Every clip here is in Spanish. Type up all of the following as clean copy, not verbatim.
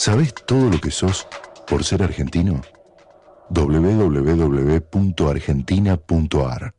¿Sabés todo lo que sos por ser argentino? www.argentina.ar.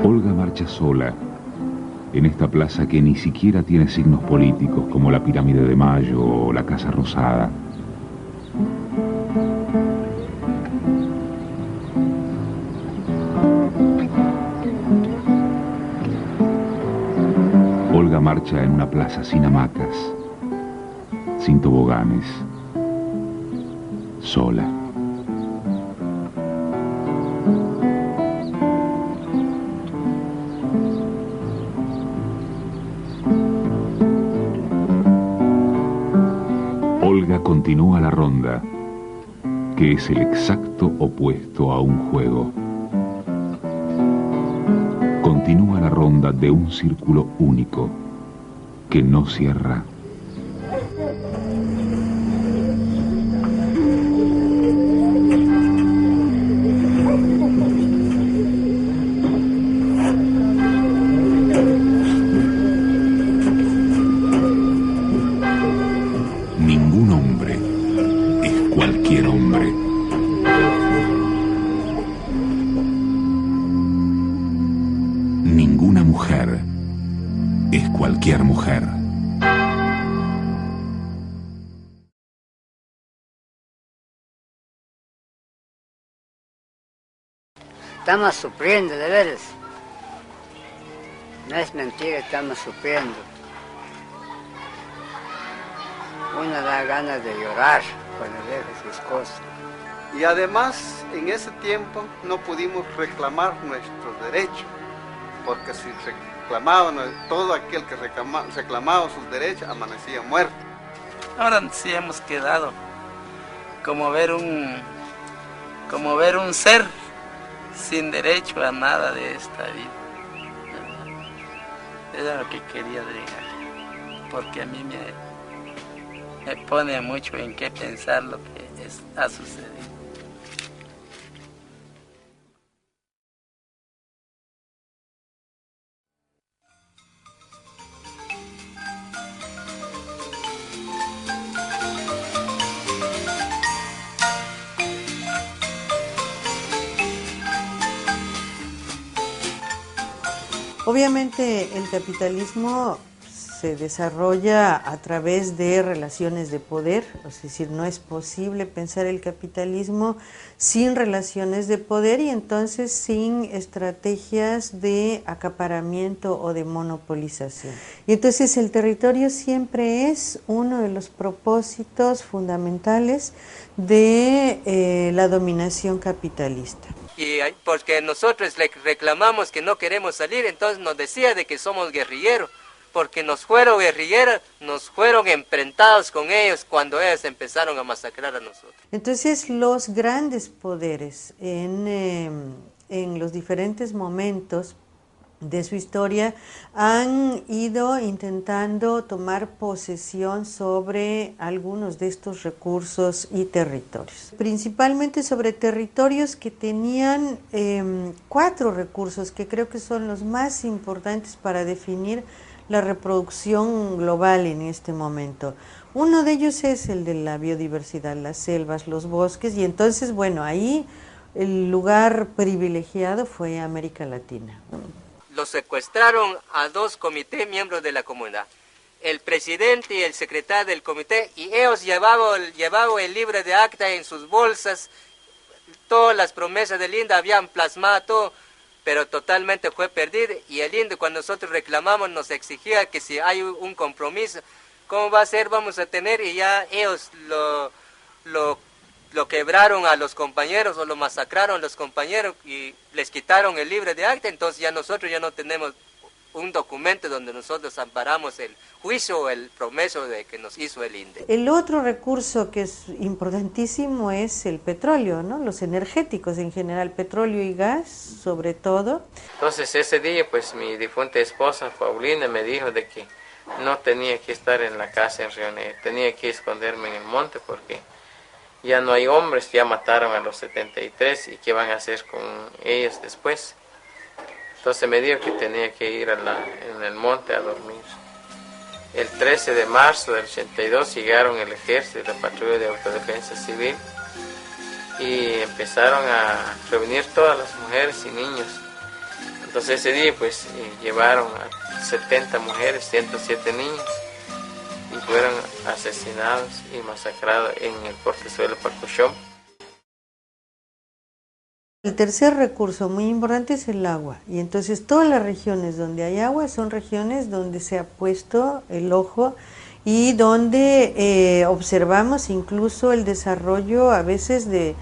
Olga marcha sola en esta plaza que ni siquiera tiene signos políticos como la Pirámide de Mayo o la Casa Rosada. Olga marcha en una plaza sin hamacas, sin toboganes, sola. Olga continúa la ronda, que es el exacto opuesto a un juego. Continúa la ronda de un círculo único, que no cierra. Ningún hombre es cualquier hombre. Ninguna mujer es cualquier mujer. Estamos sufriendo, de veras. No es mentira, estamos sufriendo. Uno da ganas de llorar cuando ve sus cosas. Y además, en ese tiempo no pudimos reclamar nuestros derechos, porque si reclamaban, todo aquel que reclamaba sus derechos amanecía muerto. Ahora sí hemos quedado como ver un ser sin derecho a nada de esta vida. Eso es lo que quería llegar, porque a mí me pone mucho en qué pensar lo que ha sucedido. Obviamente el capitalismo se desarrolla a través de relaciones de poder, es decir, no es posible pensar el capitalismo sin relaciones de poder y entonces sin estrategias de acaparamiento o de monopolización. Y entonces el territorio siempre es uno de los propósitos fundamentales de la dominación capitalista. Y porque nosotros le reclamamos que no queremos salir, entonces nos decía de que somos guerrilleros, porque nos fueron guerrilleros, nos fueron enfrentados con ellos cuando ellos empezaron a masacrar a nosotros. Entonces los grandes poderes en los diferentes momentos de su historia han ido intentando tomar posesión sobre algunos de estos recursos y territorios, principalmente sobre territorios que tenían 4 recursos que creo que son los más importantes para definir la reproducción global en este momento. Uno de ellos es el de la biodiversidad, las selvas, los bosques, y entonces, bueno, ahí el lugar privilegiado fue América Latina. Los secuestraron a 2 comités miembros de la comunidad, el presidente y el secretario del comité, y ellos llevaban el libro de acta en sus bolsas, todas las promesas de Linda habían plasmado todo, pero totalmente fue perdido. Y el indio, cuando nosotros reclamamos, nos exigía que si hay un compromiso, ¿cómo va a ser? Vamos a tener, y ya ellos lo quebraron a los compañeros o lo masacraron a los compañeros y les quitaron el libro de acta. Entonces ya nosotros ya no tenemos un documento donde nosotros amparamos el juicio o el promeso de que nos hizo el INDE. El otro recurso que es importantísimo es el petróleo, ¿no? Los energéticos en general, petróleo y gas sobre todo. Entonces ese día pues mi difunta esposa Paulina me dijo de que no tenía que estar en la casa en Río Negro, tenía que esconderme en el monte porque ya no hay hombres, ya mataron a los 73 y qué van a hacer con ellos después. Entonces me dijo que tenía que ir en el monte a dormir. El 13 de marzo del 82 llegaron el ejército y la patrulla de autodefensa civil y empezaron a reunir todas las mujeres y niños. Entonces ese día pues llevaron a 70 mujeres, 107 niños y fueron asesinados y masacrados en el portezuelo Pacochón. El tercer recurso muy importante es el agua, y entonces todas las regiones donde hay agua son regiones donde se ha puesto el ojo y donde observamos incluso el desarrollo a veces de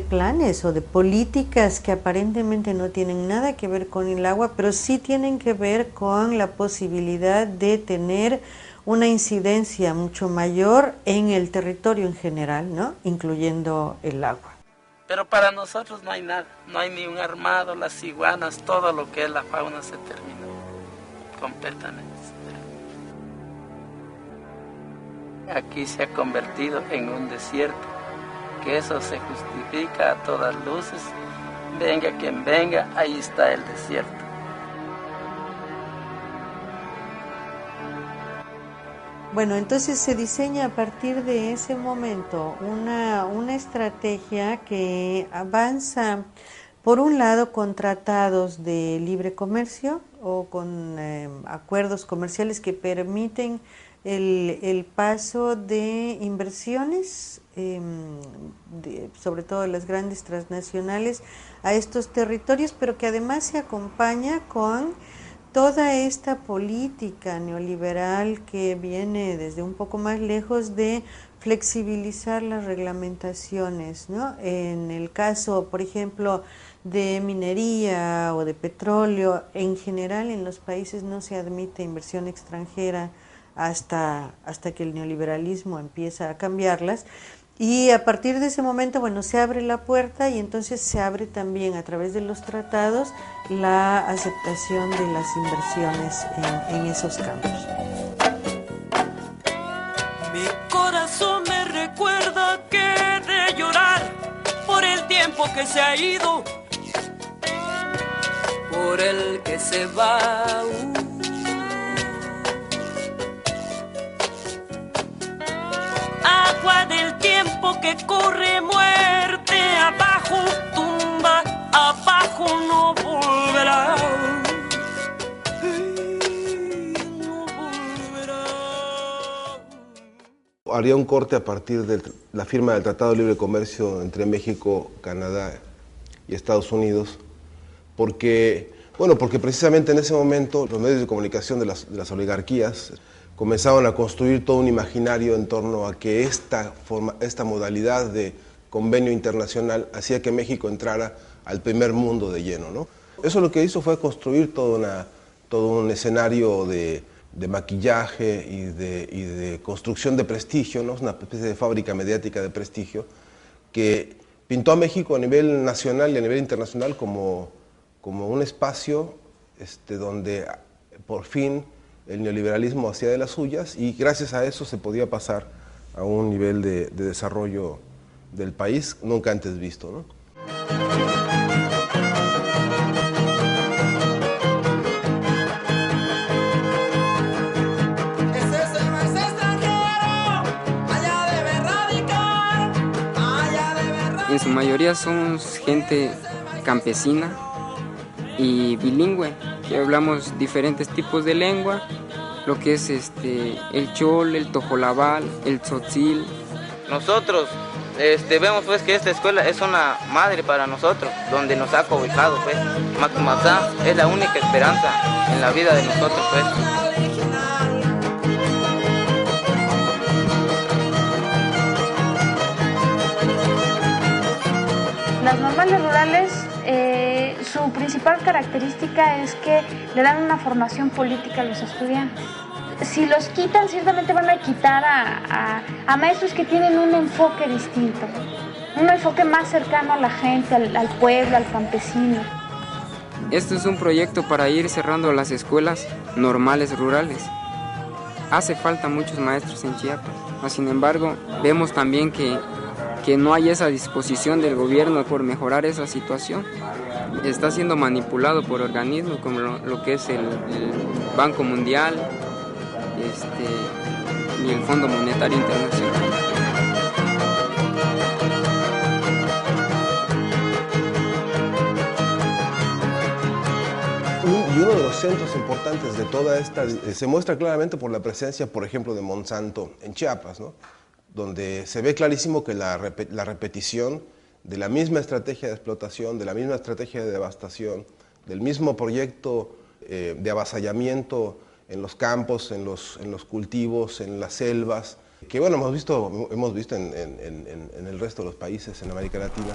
planes o de políticas que aparentemente no tienen nada que ver con el agua, pero sí tienen que ver con la posibilidad de tener una incidencia mucho mayor en el territorio en general, ¿no? Incluyendo el agua. Pero para nosotros no hay nada, no hay ni un armado, las iguanas, todo lo que es la fauna se terminó, completamente se terminó. Aquí se ha convertido en un desierto, que eso se justifica a todas luces, venga quien venga, ahí está el desierto. Bueno, entonces se diseña a partir de ese momento una estrategia que avanza, por un lado, con tratados de libre comercio o con acuerdos comerciales que permiten el paso de inversiones, sobre todo las grandes transnacionales, a estos territorios, pero que además se acompaña con toda esta política neoliberal que viene desde un poco más lejos de flexibilizar las reglamentaciones, ¿no? En el caso, por ejemplo, de minería o de petróleo, en general en los países no se admite inversión extranjera hasta que el neoliberalismo empieza a cambiarlas. Y a partir de ese momento, bueno, se abre la puerta y entonces se abre también a través de los tratados la aceptación de las inversiones en esos campos. Mi corazón me recuerda que he de llorar por el tiempo que se ha ido, por el que se va. Agua del tiempo que corre, muerte abajo, tumba abajo, no volverá. No volverá. Haría un corte a partir de la firma del Tratado de Libre Comercio entre México, Canadá y Estados Unidos, porque precisamente en ese momento los medios de comunicación de las oligarquías comenzaron a construir todo un imaginario en torno a que esta modalidad de convenio internacional hacía que México entrara al primer mundo de lleno, ¿no? Eso lo que hizo fue construir todo un escenario de maquillaje y de construcción de prestigio, ¿no? Una especie de fábrica mediática de prestigio que pintó a México a nivel nacional y a nivel internacional como un espacio donde por fin el neoliberalismo hacía de las suyas y gracias a eso se podía pasar a un nivel de desarrollo del país nunca antes visto, ¿no? En su mayoría somos gente campesina y bilingüe, que hablamos diferentes tipos de lengua, lo que es el chol, el tojolabal, el tzotzil. Nosotros vemos pues que esta escuela es una madre para nosotros, donde nos ha cobijado, pues. Macumatá es la única esperanza en la vida de nosotros, pues. Las normales rurales, su principal característica es que le dan una formación política a los estudiantes. Si los quitan, ciertamente van a quitar a maestros que tienen un enfoque distinto, un enfoque más cercano a la gente, al pueblo, al campesino. Esto es un proyecto para ir cerrando las escuelas normales rurales. Hace falta muchos maestros en Chiapas, sin embargo, vemos también que no hay esa disposición del gobierno por mejorar esa situación. Está siendo manipulado por organismos como lo que es el Banco Mundial y el Fondo Monetario Internacional. Y uno de los centros importantes de toda esta se muestra claramente por la presencia, por ejemplo, de Monsanto en Chiapas, ¿no? Donde se ve clarísimo que la repetición de la misma estrategia de explotación, de la misma estrategia de devastación, del mismo proyecto de avasallamiento en los campos, en los cultivos, en las selvas, que bueno, hemos visto en el resto de los países en América Latina.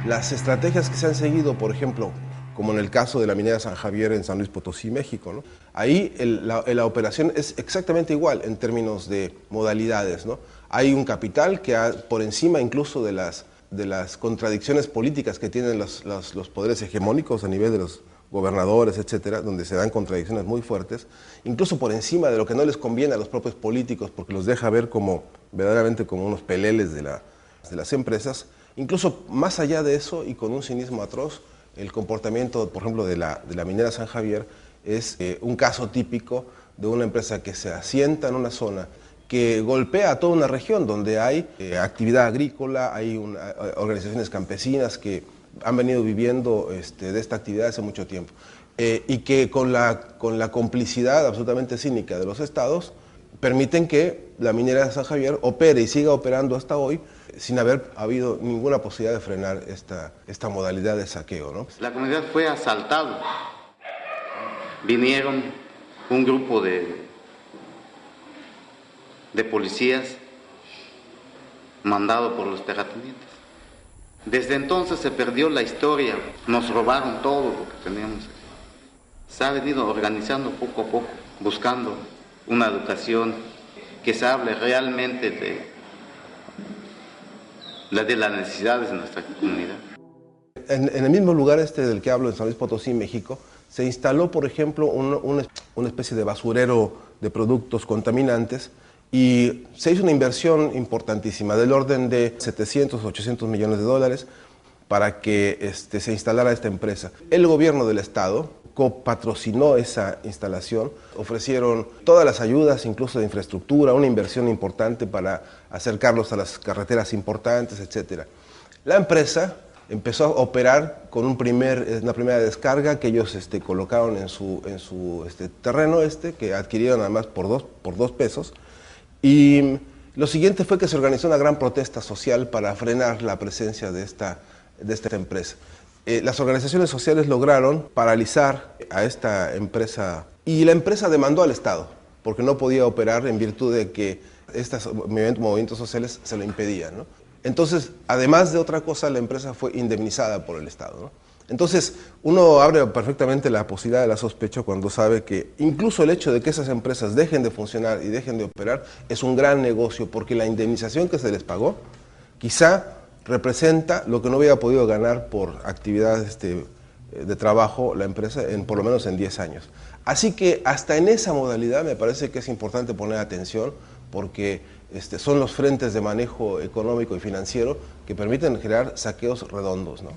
Las estrategias que se han seguido, por ejemplo, como en el caso de la minera San Javier en San Luis Potosí, México, ¿no? Ahí la operación es exactamente igual en términos de modalidades, ¿no? Hay un capital que por encima incluso de las contradicciones políticas que tienen los poderes hegemónicos a nivel de los gobernadores, etcétera, donde se dan contradicciones muy fuertes, incluso por encima de lo que no les conviene a los propios políticos, porque los deja ver verdaderamente como unos peleles de las empresas. Incluso más allá de eso y con un cinismo atroz, el comportamiento, por ejemplo, de la minera San Javier es un caso típico de una empresa que se asienta en una zona que golpea a toda una región donde hay actividad agrícola, hay organizaciones campesinas que han venido viviendo de esta actividad hace mucho tiempo y que con la complicidad absolutamente cínica de los estados permiten que la minera de San Javier opere y siga operando hasta hoy sin haber habido ninguna posibilidad de frenar esta modalidad de saqueo, ¿no? La comunidad fue asaltada. Vinieron un grupo de policías mandado por los terratenientes. Desde entonces se perdió la historia, nos robaron todo lo que teníamos. Se ha venido organizando poco a poco, buscando una educación que se hable realmente de las necesidades de nuestra comunidad. En el mismo lugar del que hablo, en San Luis Potosí, México, se instaló, por ejemplo, una especie de basurero de productos contaminantes y se hizo una inversión importantísima del orden de 700, 800 millones de dólares para que se instalara esta empresa. El gobierno del estado copatrocinó esa instalación, ofrecieron todas las ayudas, incluso de infraestructura, una inversión importante para acercarlos a las carreteras importantes, etc. La empresa empezó a operar con una primera descarga que ellos colocaron en su terreno que adquirieron además por dos pesos, y lo siguiente fue que se organizó una gran protesta social para frenar la presencia de esta empresa. Las organizaciones sociales lograron paralizar a esta empresa y la empresa demandó al Estado porque no podía operar en virtud de que estos movimientos sociales se lo impedían, ¿no? Entonces, además de otra cosa, la empresa fue indemnizada por el Estado, ¿no? Entonces, uno abre perfectamente la posibilidad de la sospecha cuando sabe que incluso el hecho de que esas empresas dejen de funcionar y dejen de operar es un gran negocio porque la indemnización que se les pagó quizá representa lo que no hubiera podido ganar por actividad de trabajo la empresa, por lo menos en 10 años. Así que hasta en esa modalidad me parece que es importante poner atención, porque son los frentes de manejo económico y financiero que permiten generar saqueos redondos, ¿no?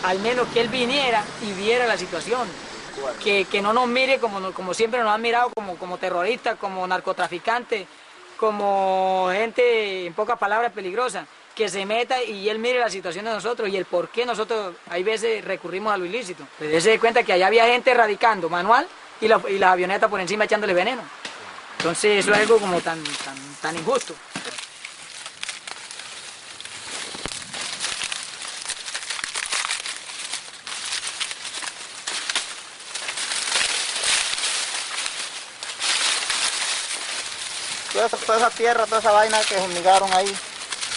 Al menos que él viniera y viera la situación, que no nos mire como siempre nos han mirado, como terroristas, como narcotraficantes, como gente, en pocas palabras, peligrosa, que se meta y él mire la situación de nosotros y el por qué nosotros hay veces recurrimos a lo ilícito. Pues dése de cuenta que allá había gente radicando manual y la avioneta por encima echándole veneno. Entonces eso es algo como tan injusto. Toda esa tierra, toda esa vaina que fumigaron ahí,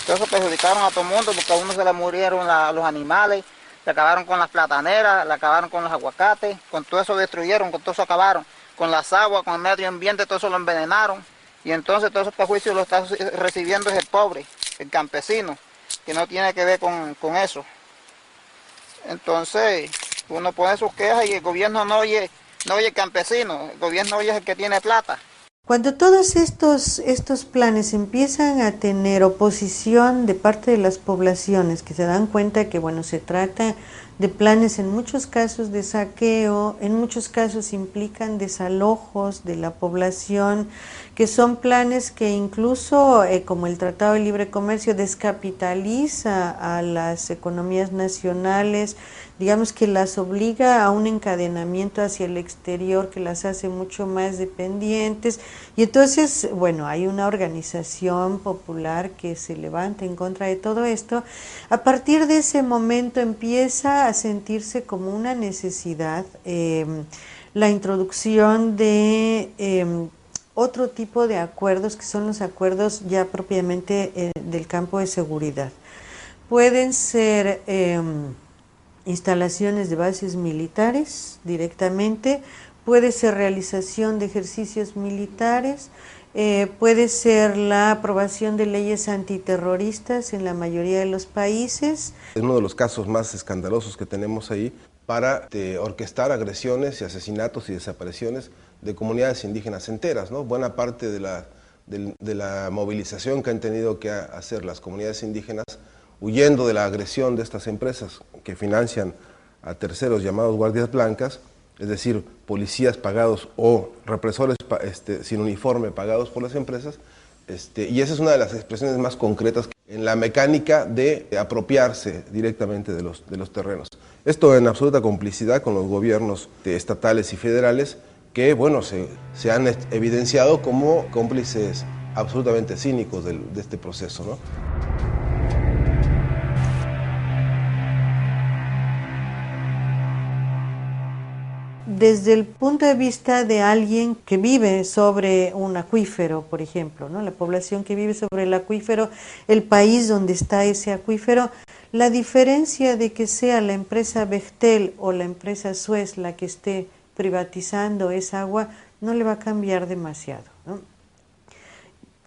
todo eso perjudicaron a todo el mundo, porque a uno se le murieron los animales, le acabaron con las plataneras, le acabaron con los aguacates, con todo eso destruyeron, con todo eso acabaron, con las aguas, con el medio ambiente, todo eso lo envenenaron, y entonces todos esos perjuicios los está recibiendo el pobre, el campesino, que no tiene que ver con eso. Entonces, uno pone sus quejas y el gobierno no oye el campesino, el gobierno oye el que tiene plata. Cuando todos estos planes empiezan a tener oposición de parte de las poblaciones, que se dan cuenta que, bueno, se trata de planes en muchos casos de saqueo, en muchos casos implican desalojos de la población, que son planes que incluso, como el Tratado de Libre Comercio, descapitaliza a las economías nacionales, digamos que las obliga a un encadenamiento hacia el exterior que las hace mucho más dependientes, y entonces, bueno, hay una organización popular que se levanta en contra de todo esto. A partir de ese momento empieza a sentirse como una necesidad la introducción de otro tipo de acuerdos, que son los acuerdos ya propiamente del campo de seguridad. Pueden ser instalaciones de bases militares directamente, puede ser realización de ejercicios militares, puede ser la aprobación de leyes antiterroristas en la mayoría de los países. Es uno de los casos más escandalosos que tenemos ahí para orquestar agresiones y asesinatos y desapariciones de comunidades indígenas enteras, ¿no? Buena parte de la movilización que han tenido que hacer las comunidades indígenas huyendo de la agresión de estas empresas que financian a terceros llamados guardias blancas, es decir, policías pagados o represores sin uniforme pagados por las empresas, y esa es una de las expresiones más concretas en la mecánica de apropiarse directamente de los terrenos. Esto en absoluta complicidad con los gobiernos estatales y federales que, bueno, se han evidenciado como cómplices absolutamente cínicos de este proceso, ¿no? Desde el punto de vista de alguien que vive sobre un acuífero, por ejemplo, ¿no? La población que vive sobre el acuífero, el país donde está ese acuífero, la diferencia de que sea la empresa Bechtel o la empresa Suez la que esté privatizando esa agua no le va a cambiar demasiado, ¿no?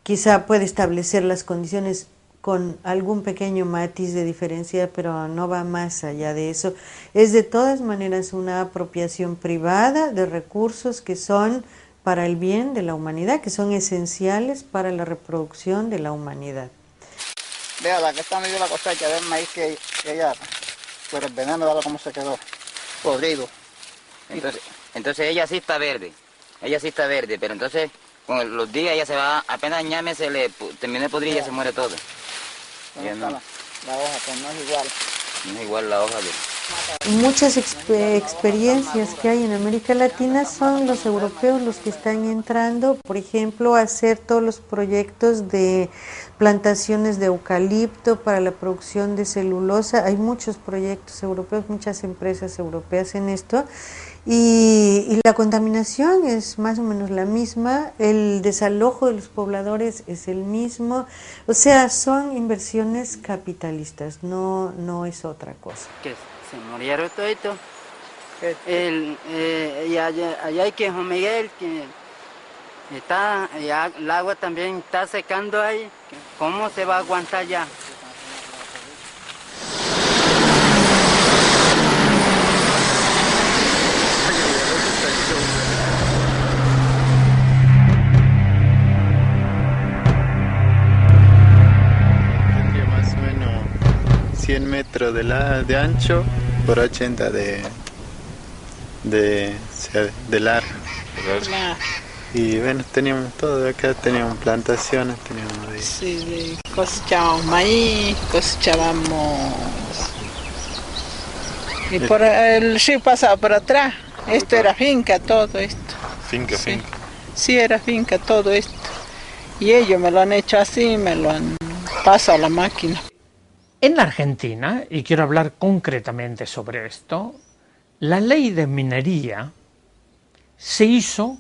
Quizá puede establecer las condiciones con algún pequeño matiz de diferencia, pero no va más allá de eso. Es de todas maneras una apropiación privada de recursos que son para el bien de la humanidad, que son esenciales para la reproducción de la humanidad. Vea, la que está medio la cosecha del maíz que ella, por el veneno, vea cómo se quedó, podrido. Entonces ella sí está verde, pero entonces con los días ella se va, apenas ñame se le termina de podrir y ya se muere todo. No. La hoja, pues no es igual. No es igual la hoja de... Muchas experiencias que hay en América Latina son los europeos los que están entrando, por ejemplo, a hacer todos los proyectos de plantaciones de eucalipto para la producción de celulosa. Hay muchos proyectos europeos, muchas empresas europeas en esto, Y la contaminación es más o menos la misma, el desalojo de los pobladores es el mismo, o sea, son inversiones capitalistas, no es otra cosa. Que se murieron toditos. Allá hay que Juan Miguel, que está, ya, el agua también está secando ahí, ¿cómo se va a aguantar ya? Tendría más o menos 100 metros de ancho por 80 de largo. Y bueno, teníamos todo acá, teníamos plantaciones, teníamos de... Sí, cosechábamos maíz, cosechábamos... Y por el río pasaba por atrás, esto era finca, todo esto. Finca. Sí, era finca, todo esto. Y ellos me lo han hecho así, me lo han pasado a la máquina. En la Argentina, y quiero hablar concretamente sobre esto, la ley de minería se hizo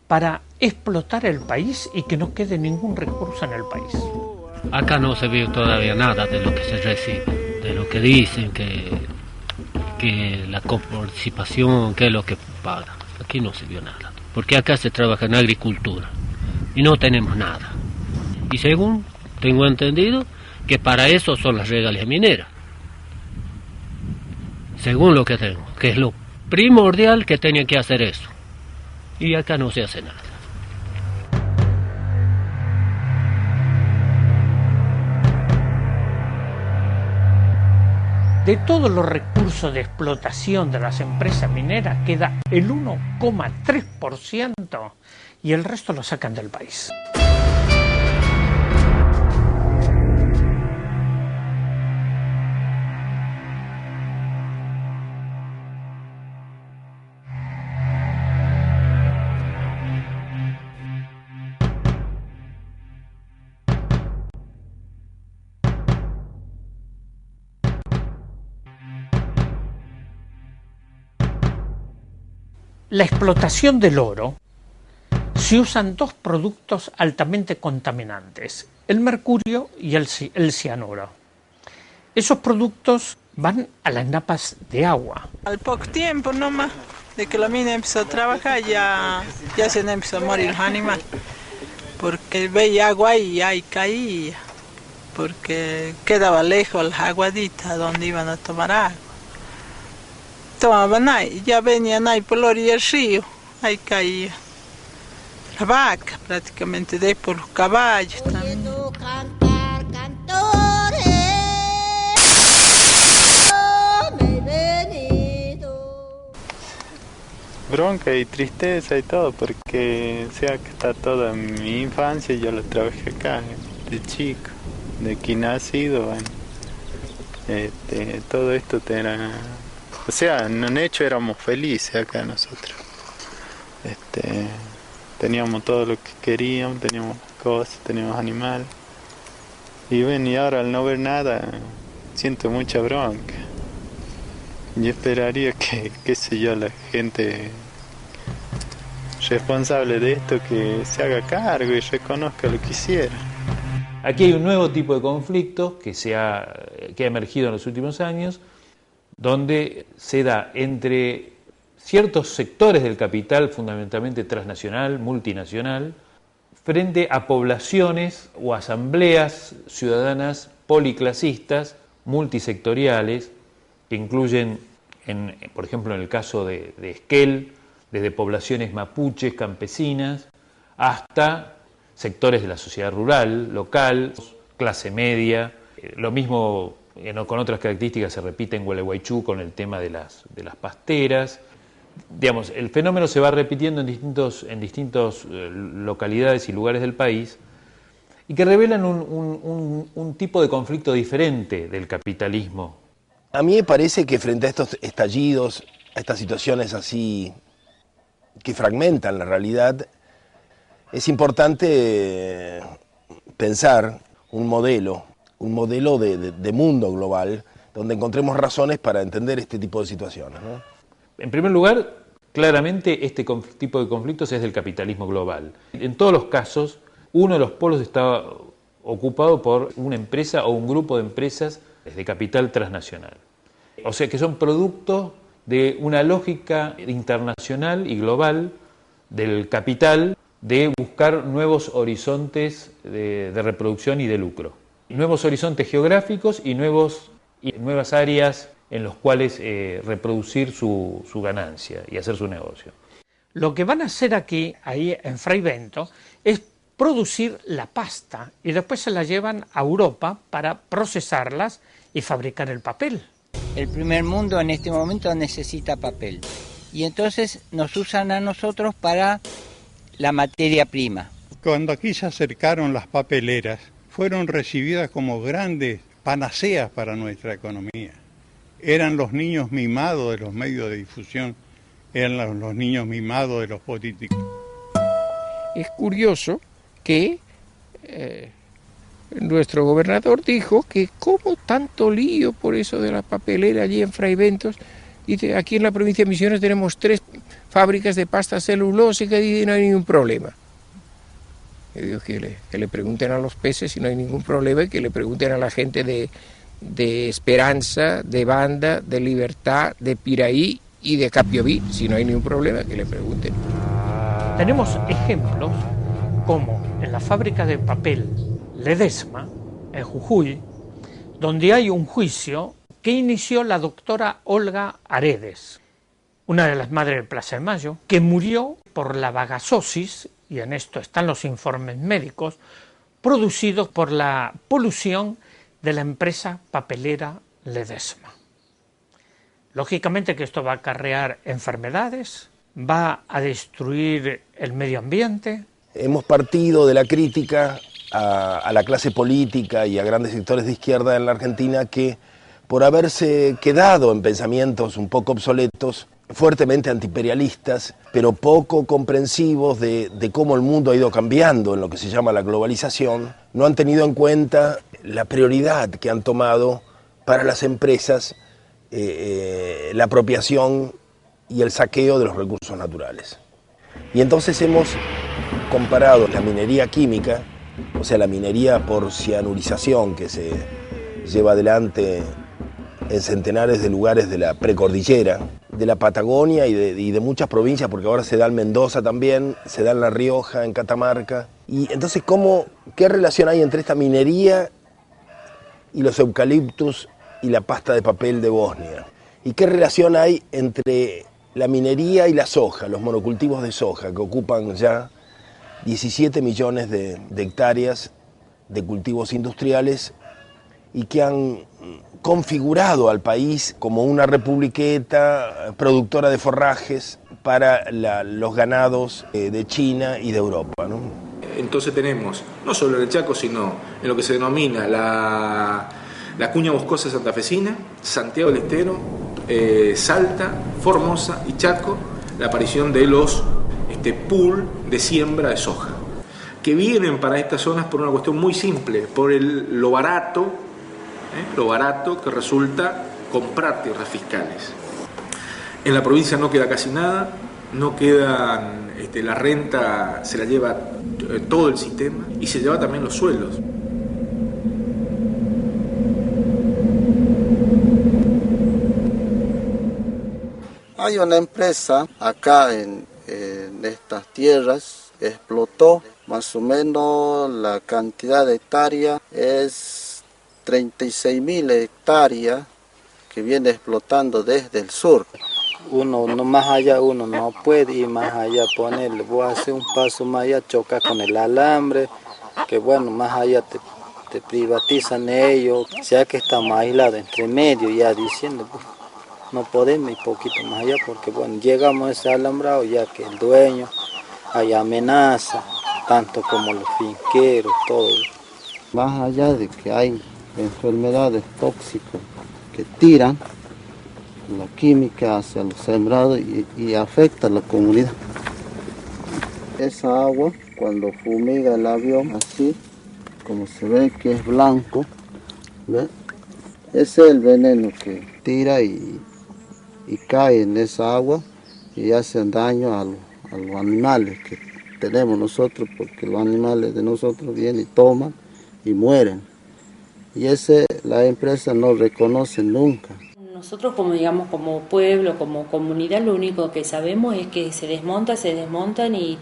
para explotar el país y que no quede ningún recurso en el país. Acá no se ve todavía nada de lo que se recibe, de lo que dicen, que la coparticipación, que es lo que pagan. Aquí no se vio nada, porque acá se trabaja en agricultura y no tenemos nada. Y según tengo entendido, que para eso son las regalías mineras. Según lo que tengo, que es lo primordial que tenían que hacer eso. Y acá no se hace nada. De todos los recursos de explotación de las empresas mineras queda el 1,3% y el resto lo sacan del país. La explotación del oro, se usan dos productos altamente contaminantes, el mercurio y el cianuro. Esos productos van a las napas de agua. Al poco tiempo nomás de que la mina empezó a trabajar ya se empezó a morir los animales, porque veía agua y ahí caía, porque quedaba lejos las aguaditas donde iban a tomar agua. Tomaban ahí, ya venían ahí por la orilla del río, ahí caía la vaca prácticamente, de por los caballos también. Bronca y tristeza y todo, porque sea que está toda mi infancia, yo lo trabajé acá, de chico, de aquí nacido, bueno. Todo esto era... O sea, en hecho éramos felices acá nosotros. Teníamos todo lo que queríamos, teníamos cosas, teníamos animales. Y bueno, y ahora al no ver nada, siento mucha bronca. Yo esperaría que, qué sé yo, la gente responsable de esto que se haga cargo y reconozca lo que hiciera. Aquí hay un nuevo tipo de conflicto que ha emergido en los últimos años, donde se da entre ciertos sectores del capital, fundamentalmente transnacional, multinacional, frente a poblaciones o asambleas ciudadanas policlasistas, multisectoriales, que incluyen, por ejemplo, en el caso de Esquel, desde poblaciones mapuches, campesinas, hasta sectores de la sociedad rural, local, clase media. Lo mismo con otras características se repite en Gualeguaychú con el tema de las pasteras. Digamos, el fenómeno se va repitiendo en distintas localidades y lugares del país y que revelan un tipo de conflicto diferente del capitalismo. A mí me parece que frente a estos estallidos, a estas situaciones así que fragmentan la realidad, es importante pensar un modelo de mundo global donde encontremos razones para entender este tipo de situaciones, ¿no? En primer lugar, claramente este tipo de conflictos es del capitalismo global. En todos los casos, uno de los polos está ocupado por una empresa o un grupo de empresas de capital transnacional. O sea que son productos de una lógica internacional y global del capital de buscar nuevos horizontes de reproducción y de lucro. Nuevos horizontes geográficos y nuevas áreas en los cuales reproducir su ganancia y hacer su negocio. Lo que van a hacer aquí, ahí en Fray Bento, es producir la pasta y después se la llevan a Europa para procesarlas y fabricar el papel. El primer mundo en este momento necesita papel y entonces nos usan a nosotros para la materia prima. Cuando aquí se acercaron las papeleras, fueron recibidas como grandes panaceas para nuestra economía. Eran los niños mimados de los medios de difusión, eran los niños mimados de los políticos. Es curioso que nuestro gobernador dijo que como tanto lío por eso de la papelera allí en Fray Bentos. Dice, aquí en la provincia de Misiones tenemos 3 fábricas de pasta celulósica y no hay ningún problema. Yo digo que le pregunten a los peces si no hay ningún problema y que le pregunten a la gente de Esperanza, de Banda, de Libertad, de Piraí y de Capioví, si no hay ningún problema, que le pregunten. Tenemos ejemplos como en la fábrica de papel Ledesma, en Jujuy, donde hay un juicio que inició la doctora Olga Aredes, una de las madres de Plaza de Mayo, que murió por la vagasosis, y en esto están los informes médicos, producidos por la polución de la empresa papelera Ledesma. Lógicamente que esto va a acarrear enfermedades, va a destruir el medio ambiente. Hemos partido de la crítica a la clase política y a grandes sectores de izquierda en la Argentina que, por haberse quedado en pensamientos un poco obsoletos, fuertemente antiimperialistas, pero poco comprensivos de cómo el mundo ha ido cambiando en lo que se llama la globalización, no han tenido en cuenta la prioridad que han tomado para las empresas la apropiación y el saqueo de los recursos naturales. Y entonces hemos comparado la minería química, o sea, la minería por cianurización que se lleva adelante en centenares de lugares de la precordillera, de la Patagonia y de muchas provincias, porque ahora se da en Mendoza también, se da en La Rioja, en Catamarca. Y entonces, ¿qué relación hay entre esta minería y los eucaliptus y la pasta de papel de Bosnia? ¿Y qué relación hay entre la minería y la soja, los monocultivos de soja, que ocupan ya 17 millones de hectáreas de cultivos industriales y que han configurado al país como una republiqueta productora de forrajes para los ganados de China y de Europa, ¿no? Entonces tenemos, no solo en el Chaco, sino en lo que se denomina la cuña boscosa santafesina, Santiago del Estero, Salta, Formosa y Chaco, la aparición de los pool de siembra de soja, que vienen para estas zonas por una cuestión muy simple, por lo barato que resulta comprar tierras fiscales. En la provincia no queda casi nada, no quedan, la renta se la lleva todo el sistema y se lleva también los suelos. Hay una empresa acá en estas tierras que explotó más o menos la cantidad de hectáreas es 36.000 hectáreas que viene explotando desde el sur. Uno no más allá, uno no puede ir más allá, ponerle, voy a hacer un paso más allá, chocar con el alambre, que bueno, más allá te privatizan ellos, ya que estamos aislados entre medio ya diciendo, pues, no podemos ir poquito más allá porque bueno, llegamos a ese alambrado ya que el dueño hay amenaza, tanto como los finqueros, todo. Más allá de que hay enfermedades tóxicas que tiran la química hacia los sembrados y afecta a la comunidad. Esa agua, cuando fumiga el avión así, como se ve que es blanco, ¿ve? Ese es el veneno que tira y y caen en esa agua y hacen daño a los animales que tenemos nosotros, porque los animales de nosotros vienen y toman y mueren. Y ese la empresa no reconoce nunca. Nosotros como pueblo, como comunidad, lo único que sabemos es que se desmontan y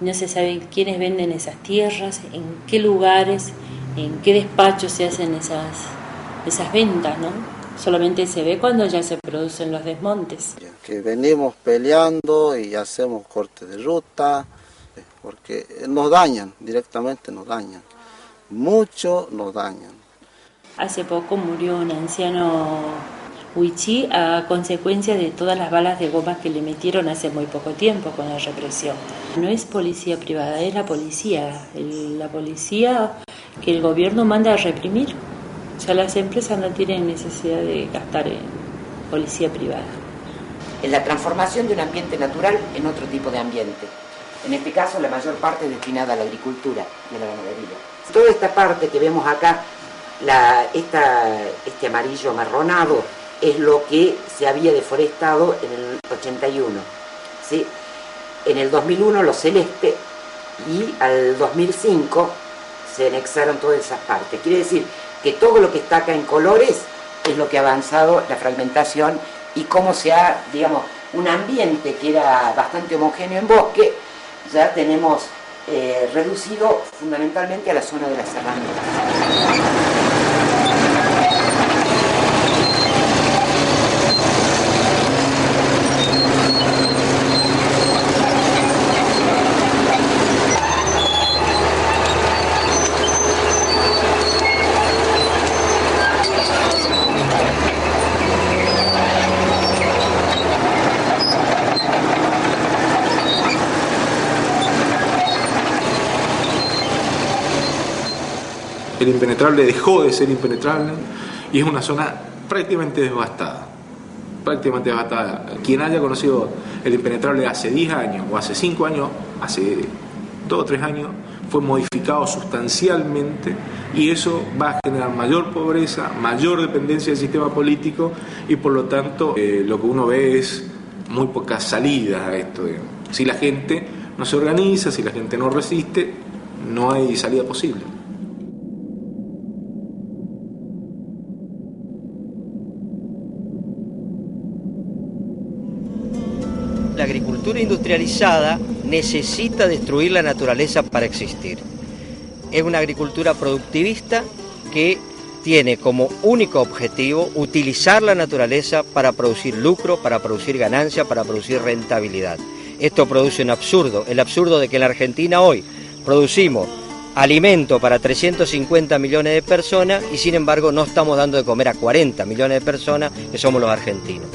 no se sabe quiénes venden esas tierras, en qué lugares, en qué despachos se hacen esas ventas, ¿no? Solamente se ve cuando ya se producen los desmontes. Que venimos peleando y hacemos cortes de ruta, porque nos dañan, directamente nos dañan, mucho nos dañan. Hace poco murió un anciano huichí a consecuencia de todas las balas de goma que le metieron hace muy poco tiempo con la represión. No es policía privada, es la policía que el gobierno manda a reprimir. O sea, las empresas no tienen necesidad de gastar en policía privada. Es la transformación de un ambiente natural en otro tipo de ambiente. En este caso, la mayor parte es destinada a la agricultura y a la ganadería. Toda esta parte que vemos acá, este amarillo amarronado, es lo que se había deforestado en el 81. ¿Sí? En el 2001 lo celeste y al 2005 se anexaron todas esas partes. Quiere decir que todo lo que está acá en colores es lo que ha avanzado la fragmentación y cómo se ha, digamos, un ambiente que era bastante homogéneo en bosque, ya tenemos reducido fundamentalmente a la zona de las serranías. El impenetrable dejó de ser impenetrable y es una zona prácticamente devastada. Prácticamente devastada. Quien haya conocido el impenetrable hace 10 años o hace 5 años, hace 2 o 3 años, fue modificado sustancialmente y eso va a generar mayor pobreza, mayor dependencia del sistema político y por lo tanto lo que uno ve es muy poca salida a esto. Si la gente no se organiza, si la gente no resiste, no hay salida posible. La agricultura industrializada necesita destruir la naturaleza para existir. Es una agricultura productivista que tiene como único objetivo utilizar la naturaleza para producir lucro, para producir ganancia, para producir rentabilidad. Esto produce un absurdo, el absurdo de que en la Argentina hoy producimos alimento para 350 millones de personas y sin embargo no estamos dando de comer a 40 millones de personas que somos los argentinos.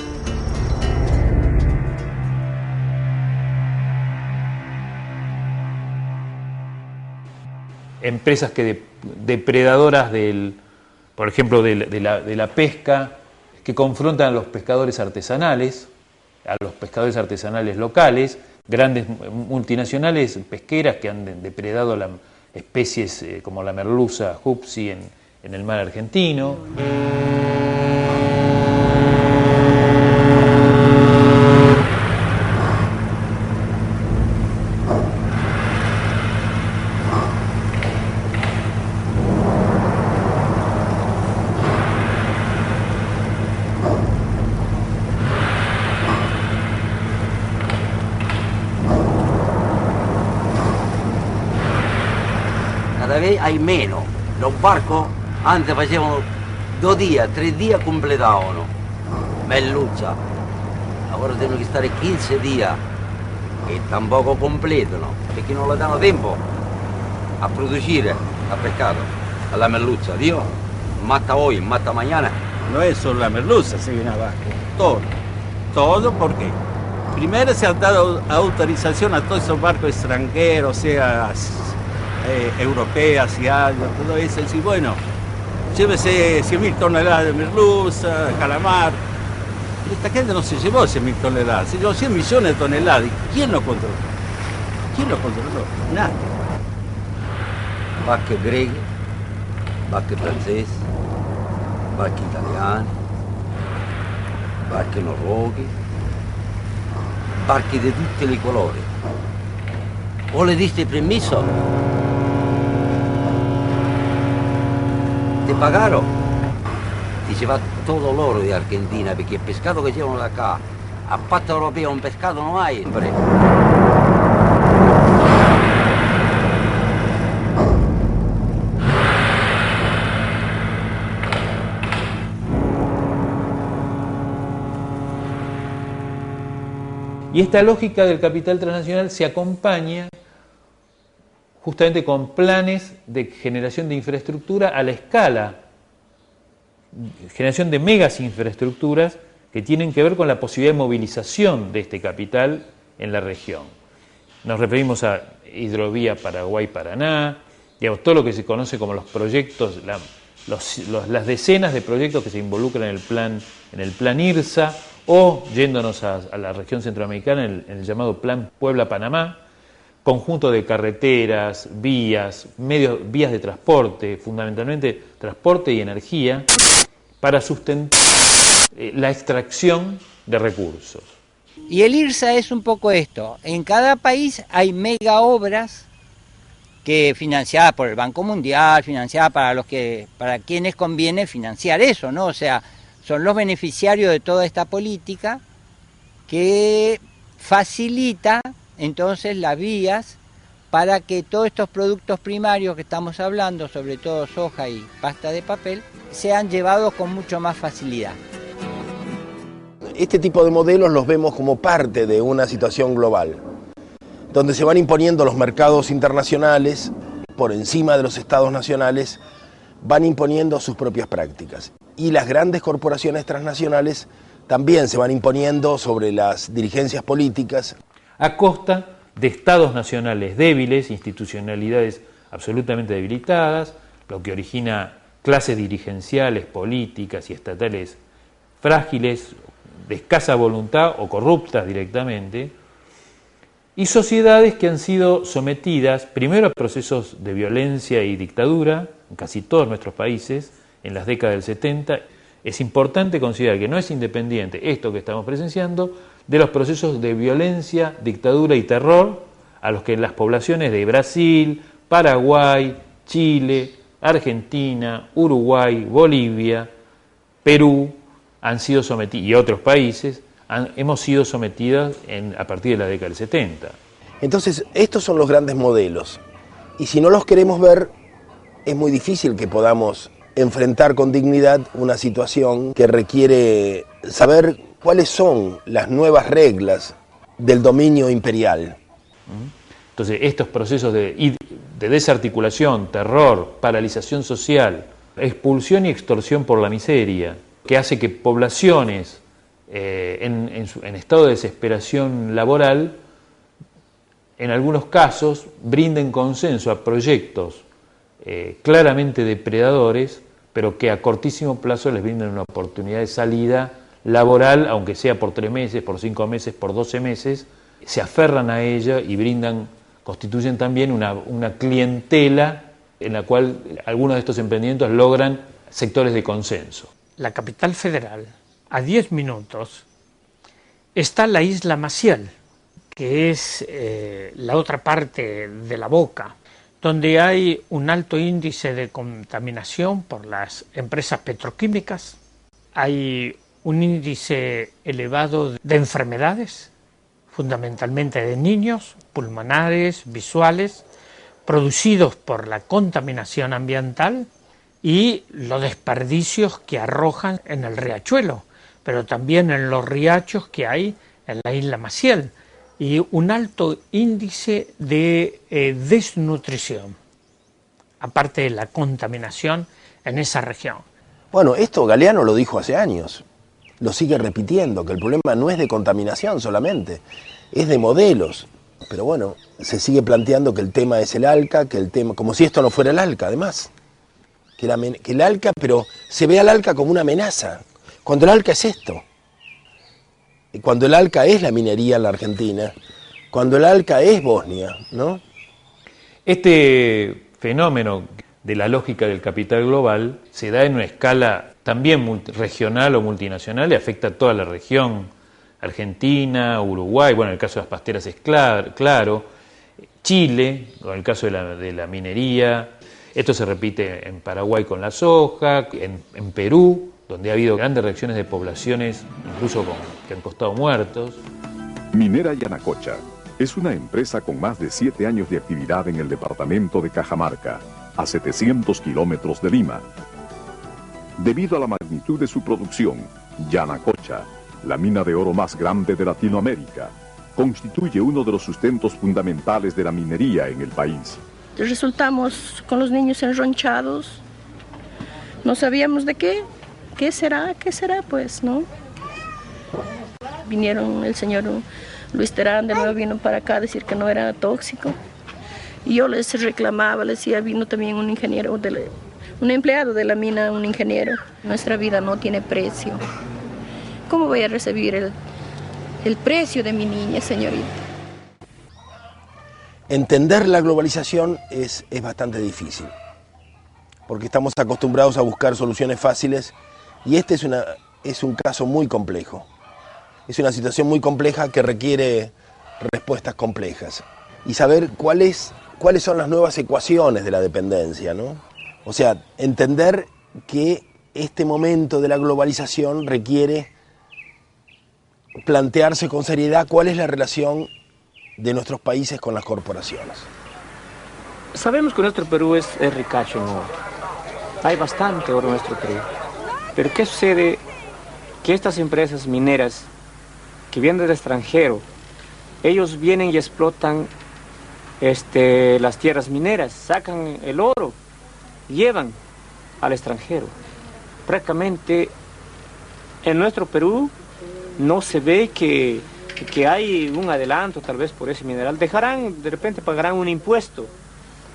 Empresas depredadoras por ejemplo, de la pesca, que confrontan a los pescadores artesanales, a los pescadores artesanales locales, grandes multinacionales pesqueras que han depredado especies como la merluza hupsi en el mar argentino. Cada vez hay menos. Los barcos antes facevano 2 días, 3 días completavano. Merluza. Ahora devono stare 15 días e tampoco completano, perché non le danno tempo a producir, a pescado, a la merluza. Dios mata hoy, mata mañana. No es solo la merluza, se viene abajo. Todo. Todo porque primero se ha dado autorización a todos esos barcos extranjeros, sea europeas, asiáticas, todo eso. Y bueno, llévese 100.000 toneladas de merluza, calamar. Esta gente no se llevó 100.000 toneladas, se llevó 100 millones de toneladas. ¿Y quién lo controló? ¿Quién lo controló? Nadie. Vacche greche, vacche francesi, vacche italiane, barche norroghi, barche di tutti i colori. O le diste permesso? Te pagaron? Diceva tutto l'oro di Argentina, perché il pescato che c'erano da qua, a parte europeo un pescato non hai. Y esta lógica del capital transnacional se acompaña justamente con planes de generación de infraestructura a la escala, generación de megas infraestructuras que tienen que ver con la posibilidad de movilización de este capital en la región. Nos referimos a Hidrovía Paraguay-Paraná, digamos, todo lo que se conoce como los proyectos, las decenas de proyectos que se involucran en el plan IRSA, o yéndonos a la región centroamericana en el llamado Plan Puebla-Panamá, conjunto de carreteras, vías de transporte, fundamentalmente transporte y energía, para sustentar la extracción de recursos. Y el IRSA es un poco esto. En cada país hay mega obras que financiadas por el Banco Mundial, financiadas para quienes conviene financiar eso, ¿no? O sea, son los beneficiarios de toda esta política que facilita entonces las vías para que todos estos productos primarios que estamos hablando, sobre todo soja y pasta de papel, sean llevados con mucho más facilidad. Este tipo de modelos los vemos como parte de una situación global, donde se van imponiendo los mercados internacionales por encima de los estados nacionales, van imponiendo sus propias prácticas. Y las grandes corporaciones transnacionales también se van imponiendo sobre las dirigencias políticas. A costa de estados nacionales débiles, institucionalidades absolutamente debilitadas, lo que origina clases dirigenciales, políticas y estatales frágiles, de escasa voluntad o corruptas directamente, y sociedades que han sido sometidas primero a procesos de violencia y dictadura en casi todos nuestros países en las décadas del 70. Es importante considerar que no es independiente esto que estamos presenciando de los procesos de violencia, dictadura y terror a los que las poblaciones de Brasil, Paraguay, Chile, Argentina, Uruguay, Bolivia, Perú han sido sometidos, y otros países, hemos sido sometidos a partir de la década del 70. Entonces, estos son los grandes modelos. Y si no los queremos ver, es muy difícil que podamos enfrentar con dignidad una situación que requiere saber cuáles son las nuevas reglas del dominio imperial. Entonces, estos procesos de desarticulación, terror, paralización social, expulsión y extorsión por la miseria, que hace que poblaciones en estado de desesperación laboral, en algunos casos, brinden consenso a proyectos claramente depredadores, pero que a cortísimo plazo les brindan una oportunidad de salida laboral, aunque sea por 3 meses, por 5 meses, por 12 meses, se aferran a ella y constituyen también una clientela en la cual algunos de estos emprendimientos logran sectores de consenso. La capital federal, a 10 minutos, está la isla Maciel, que es la otra parte de la boca, donde hay un alto índice de contaminación por las empresas petroquímicas, hay un índice elevado de enfermedades, fundamentalmente de niños, pulmonares, visuales, producidos por la contaminación ambiental y los desperdicios que arrojan en el riachuelo, pero también en los riachos que hay en la isla Maciel, y un alto índice de desnutrición, aparte de la contaminación en esa región. Bueno, esto Galeano lo dijo hace años, lo sigue repitiendo, que el problema no es de contaminación solamente, es de modelos. Pero bueno, se sigue planteando que el tema es el ALCA, como si esto no fuera el ALCA, además. Que el ALCA, pero se ve al ALCA como una amenaza, cuando el ALCA es esto. Cuando el ALCA es la minería en la Argentina, cuando el ALCA es Bosnia, ¿no? Este fenómeno de la lógica del capital global se da en una escala también regional o multinacional, y afecta a toda la región, Argentina, Uruguay, bueno, en el caso de las pasteras es claro, Chile, con el caso de la minería, esto se repite en Paraguay con la soja, en Perú, donde ha habido grandes reacciones de poblaciones, incluso que han costado muertos. Minera Yanacocha es una empresa con más de 7 años de actividad en el departamento de Cajamarca, a 700 kilómetros de Lima. Debido a la magnitud de su producción, Yanacocha, la mina de oro más grande de Latinoamérica, constituye uno de los sustentos fundamentales de la minería en el país. Resultamos con los niños enronchados, no sabíamos de qué será, pues, ¿no? Vinieron el señor Luis Terán, de nuevo vino para acá a decir que no era tóxico. Y yo les reclamaba, les decía, vino también un ingeniero, un empleado de la mina, un ingeniero. Nuestra vida no tiene precio. ¿Cómo voy a recibir el precio de mi niña, señorita? Entender la globalización es bastante difícil, porque estamos acostumbrados a buscar soluciones fáciles y este es un caso muy complejo. Es una situación muy compleja que requiere respuestas complejas y saber cuáles son las nuevas ecuaciones de la dependencia, ¿no? O sea, entender que este momento de la globalización requiere plantearse con seriedad cuál es la relación de nuestros países con las corporaciones. Sabemos que nuestro Perú es ricacho en oro. Hay bastante oro en nuestro Perú. Pero ¿qué sucede? Que estas empresas mineras que vienen del extranjero, ellos vienen y explotan las tierras mineras, sacan el oro, llevan al extranjero. Prácticamente en nuestro Perú no se ve que hay un adelanto tal vez por ese mineral. Dejarán, de repente pagarán un impuesto,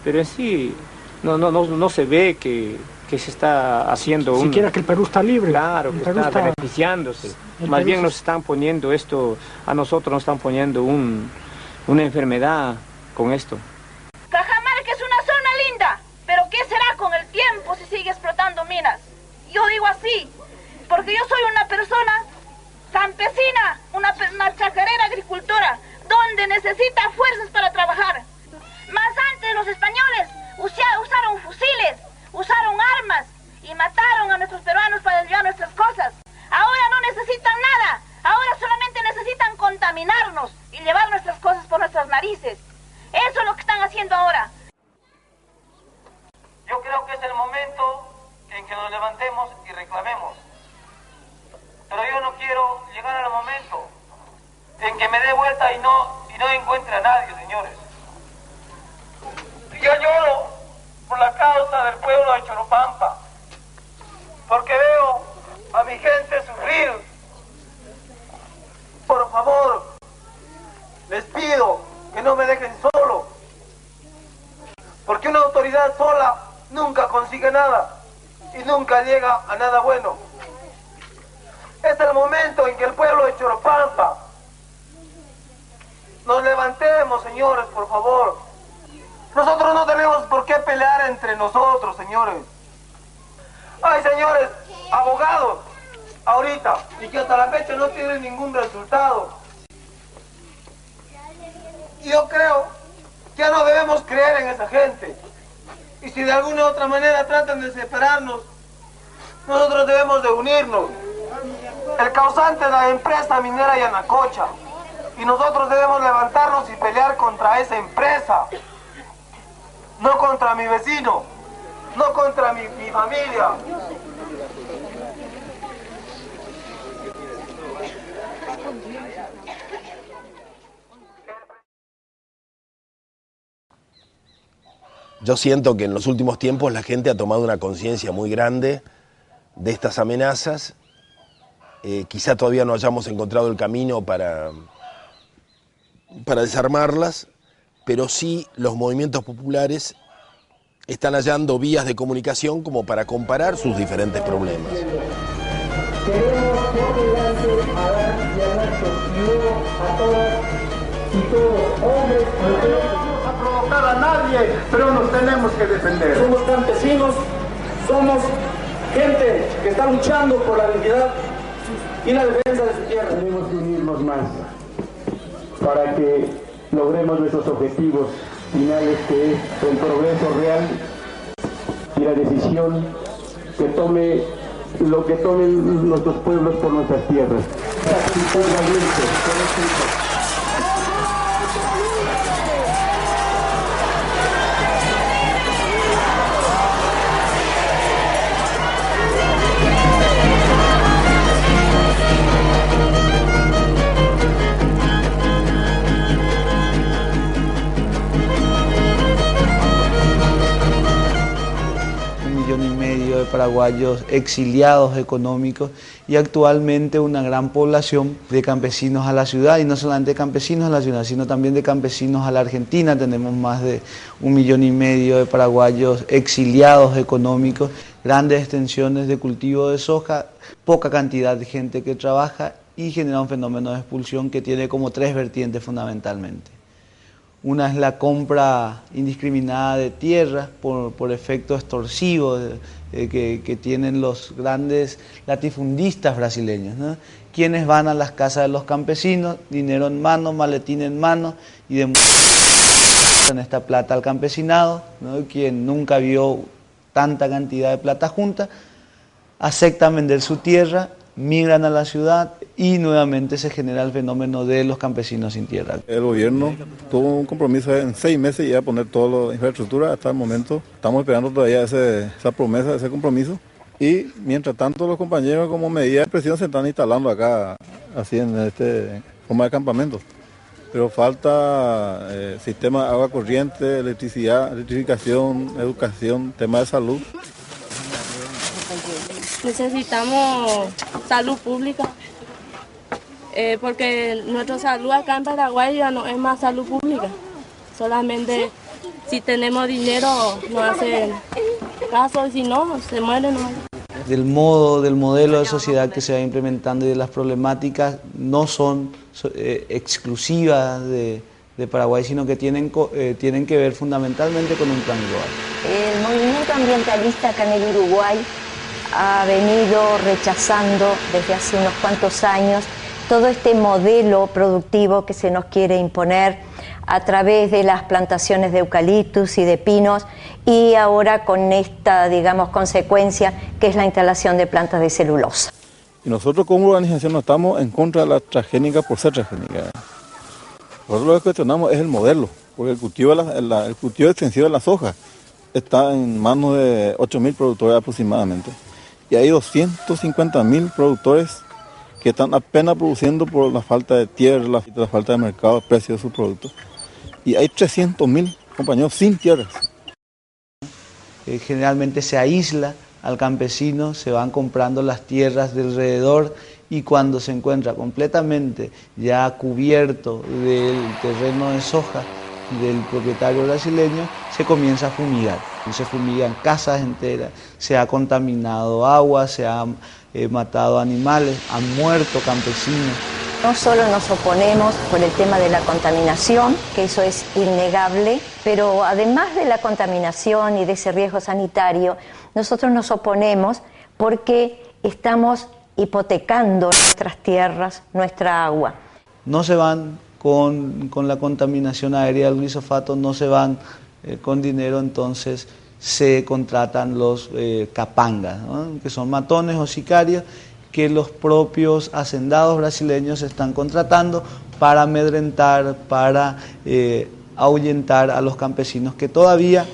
pero en sí no se ve que se está haciendo siquiera que el Perú está libre. Claro, que está beneficiándose. Más bien nos están poniendo esto, a nosotros nos están poniendo una enfermedad con esto. Cajamarca es una zona linda, pero ¿qué será con el tiempo si sigue explotando minas? Yo digo así, porque yo soy una persona campesina, una chacarera agricultora, donde necesita fuerzas para trabajar. Más antes los españoles usaron fusiles, usaron armas y mataron a nuestros peruanos para desviar nuestras cosas. Ahora no necesitan nada, ahora solamente necesitan contaminarnos y llevar nuestras cosas por nuestras narices. Eso es lo que están haciendo ahora. Yo creo que es el momento en que nos levantemos y reclamemos. Pero yo no quiero llegar al momento en que me dé vuelta y no encuentre a nadie, señores. Yo lloro por la causa del pueblo de Choropampa, porque veo a mi gente sufrir. Por favor, les pido que no me dejen solo, porque una autoridad sola nunca consigue nada y nunca llega a nada bueno. Es el momento en que el pueblo de Choropampa nos levantemos, señores, por favor. Nosotros no tenemos por qué pelear entre nosotros, señores. Hay, señores, abogados, ahorita, y que hasta la fecha no tienen ningún resultado. Y yo creo que ya no debemos creer en esa gente. Y si de alguna u otra manera tratan de separarnos, nosotros debemos de unirnos. El causante es la empresa minera Yanacocha. Y nosotros debemos levantarnos y pelear contra esa empresa. No contra mi vecino, no contra mi familia. Yo siento que en los últimos tiempos la gente ha tomado una conciencia muy grande de estas amenazas. Quizá todavía no hayamos encontrado el camino para desarmarlas, pero sí los movimientos populares están hallando vías de comunicación como para comparar sus diferentes problemas. Queremos ponerse a dar diagnóstico a todas y todos, hombres, mujeres. No vamos a provocar a nadie, pero nos tenemos que defender. Somos campesinos, somos gente que está luchando por la dignidad y la defensa de su tierra. Tenemos que unirnos más para que logremos nuestros objetivos finales, que es el progreso real y la decisión que tome lo que tomen nuestros pueblos por nuestras tierras. De paraguayos exiliados económicos y actualmente una gran población de campesinos a la ciudad, y no solamente campesinos a la ciudad, sino también de campesinos a la Argentina. Tenemos más de 1,5 millones de paraguayos exiliados económicos, grandes extensiones de cultivo de soja, poca cantidad de gente que trabaja y genera un fenómeno de expulsión que tiene como 3 vertientes fundamentalmente. Una es la compra indiscriminada de tierras por efecto extorsivo que tienen los grandes latifundistas brasileños, ¿no? Quienes van a las casas de los campesinos, dinero en mano, maletín en mano, y demuestran esta plata al campesinado, ¿no? Quien nunca vio tanta cantidad de plata junta, aceptan vender su tierra, migran a la ciudad y nuevamente se genera el fenómeno de los campesinos sin tierra. El gobierno tuvo un compromiso en 6 meses y a poner toda la infraestructura. Hasta el momento estamos esperando todavía esa promesa, ese compromiso, y mientras tanto los compañeros, como medida de presión, se están instalando acá así en forma de campamentos. Pero falta sistema de agua corriente, electricidad, electrificación, educación, tema de salud. Necesitamos salud pública, porque nuestra salud acá en Paraguay ya no es más salud pública. Solamente si tenemos dinero nos hacen caso, y si no, se mueren. Del modelo de sociedad que se va implementando y de las problemáticas no son exclusivas de Paraguay, sino que tienen que ver fundamentalmente con un plan global. El movimiento ambientalista acá en el Uruguay ha venido rechazando desde hace unos cuantos años todo este modelo productivo que se nos quiere imponer a través de las plantaciones de eucaliptus y de pinos, y ahora con esta, digamos, consecuencia que es la instalación de plantas de celulosa. Y nosotros como organización no estamos en contra de la transgénica por ser transgénica. Nosotros lo que cuestionamos es el modelo, porque el cultivo extensivo de la soja está en manos de 8.000 productores aproximadamente. Y hay 250.000 productores que están apenas produciendo por la falta de tierra, la falta de mercado, de precio de sus productos. Y hay 300.000 compañeros sin tierras. Generalmente se aísla al campesino, se van comprando las tierras de alrededor, y cuando se encuentra completamente ya cubierto del terreno de soja del propietario brasileño, se comienza a fumigar. Se fumigan casas enteras, se ha contaminado agua, se han matado animales, han muerto campesinos. No solo nos oponemos por el tema de la contaminación, que eso es innegable, pero además de la contaminación y de ese riesgo sanitario, nosotros nos oponemos porque estamos hipotecando nuestras tierras, nuestra agua. No se van con la contaminación aérea del glifosato, no se van con dinero, entonces se contratan los capangas, ¿no? Que son matones o sicarios que los propios hacendados brasileños están contratando para amedrentar, para ahuyentar a los campesinos que todavía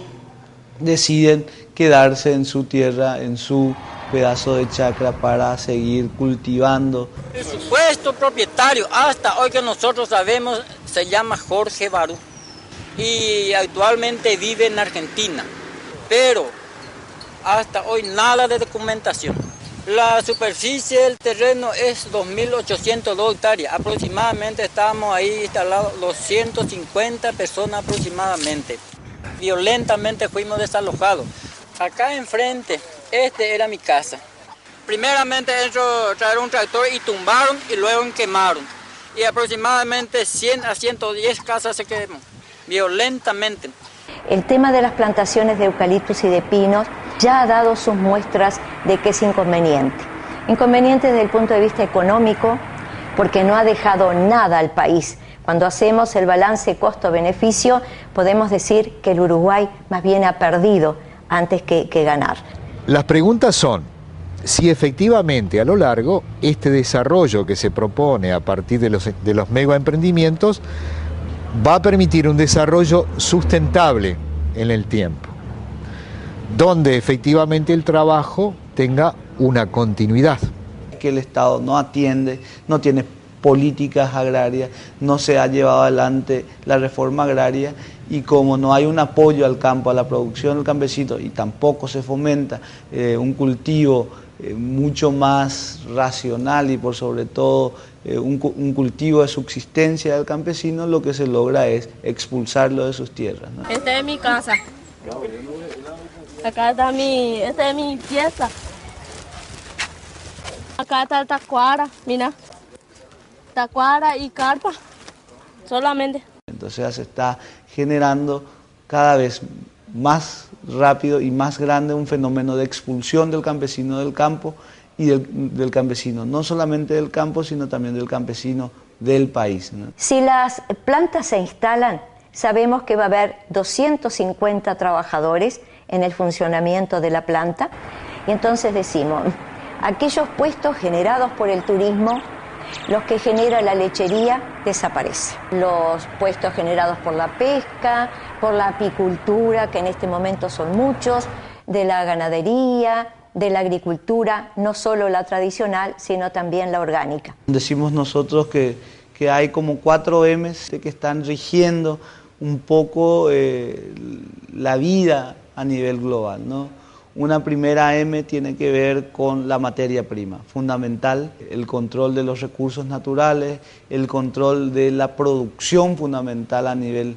deciden quedarse en su tierra, en su pedazo de chacra, para seguir cultivando. El supuesto propietario, hasta hoy que nosotros sabemos, se llama Jorge Barú y actualmente vive en Argentina, pero hasta hoy nada de documentación. La superficie del terreno es 2.802 hectáreas, aproximadamente estamos ahí instalados 250 personas aproximadamente. Violentamente fuimos desalojados. Acá enfrente, era mi casa. Primeramente trajeron un tractor y tumbaron y luego quemaron. Y aproximadamente 100 a 110 casas se quemaron violentamente. El tema de las plantaciones de eucaliptus y de pinos ya ha dado sus muestras de que es inconveniente. Inconveniente desde el punto de vista económico, porque no ha dejado nada al país. Cuando hacemos el balance costo-beneficio, podemos decir que el Uruguay más bien ha perdido antes que ganar. Las preguntas son si efectivamente a lo largo este desarrollo que se propone a partir de los megaemprendimientos va a permitir un desarrollo sustentable en el tiempo, donde efectivamente el trabajo tenga una continuidad. Que el Estado no atiende, no tiene políticas agrarias, no se ha llevado adelante la reforma agraria, y como no hay un apoyo al campo, a la producción del campesino, y tampoco se fomenta un cultivo mucho más racional y por sobre todo un cultivo de subsistencia del campesino, lo que se logra es expulsarlo de sus tierras, ¿no? Esta es mi casa. Acá está esta es mi pieza. Acá está el tacuara, mira. Tacuara y carpa, solamente. Entonces se está generando cada vez más rápido y más grande un fenómeno de expulsión del campesino del campo y del campesino, no solamente del campo, sino también del campesino del país, ¿no? Si las plantas se instalan, sabemos que va a haber 250 trabajadores en el funcionamiento de la planta, y entonces decimos, aquellos puestos generados por el turismo, los que genera la lechería, desaparecen. Los puestos generados por la pesca, por la apicultura, que en este momento son muchos, de la ganadería, de la agricultura, no solo la tradicional, sino también la orgánica. Decimos nosotros que hay como 4 M's que están rigiendo un poco la vida a nivel global, ¿no? Una primera M tiene que ver con la materia prima, fundamental, el control de los recursos naturales, el control de la producción fundamental a nivel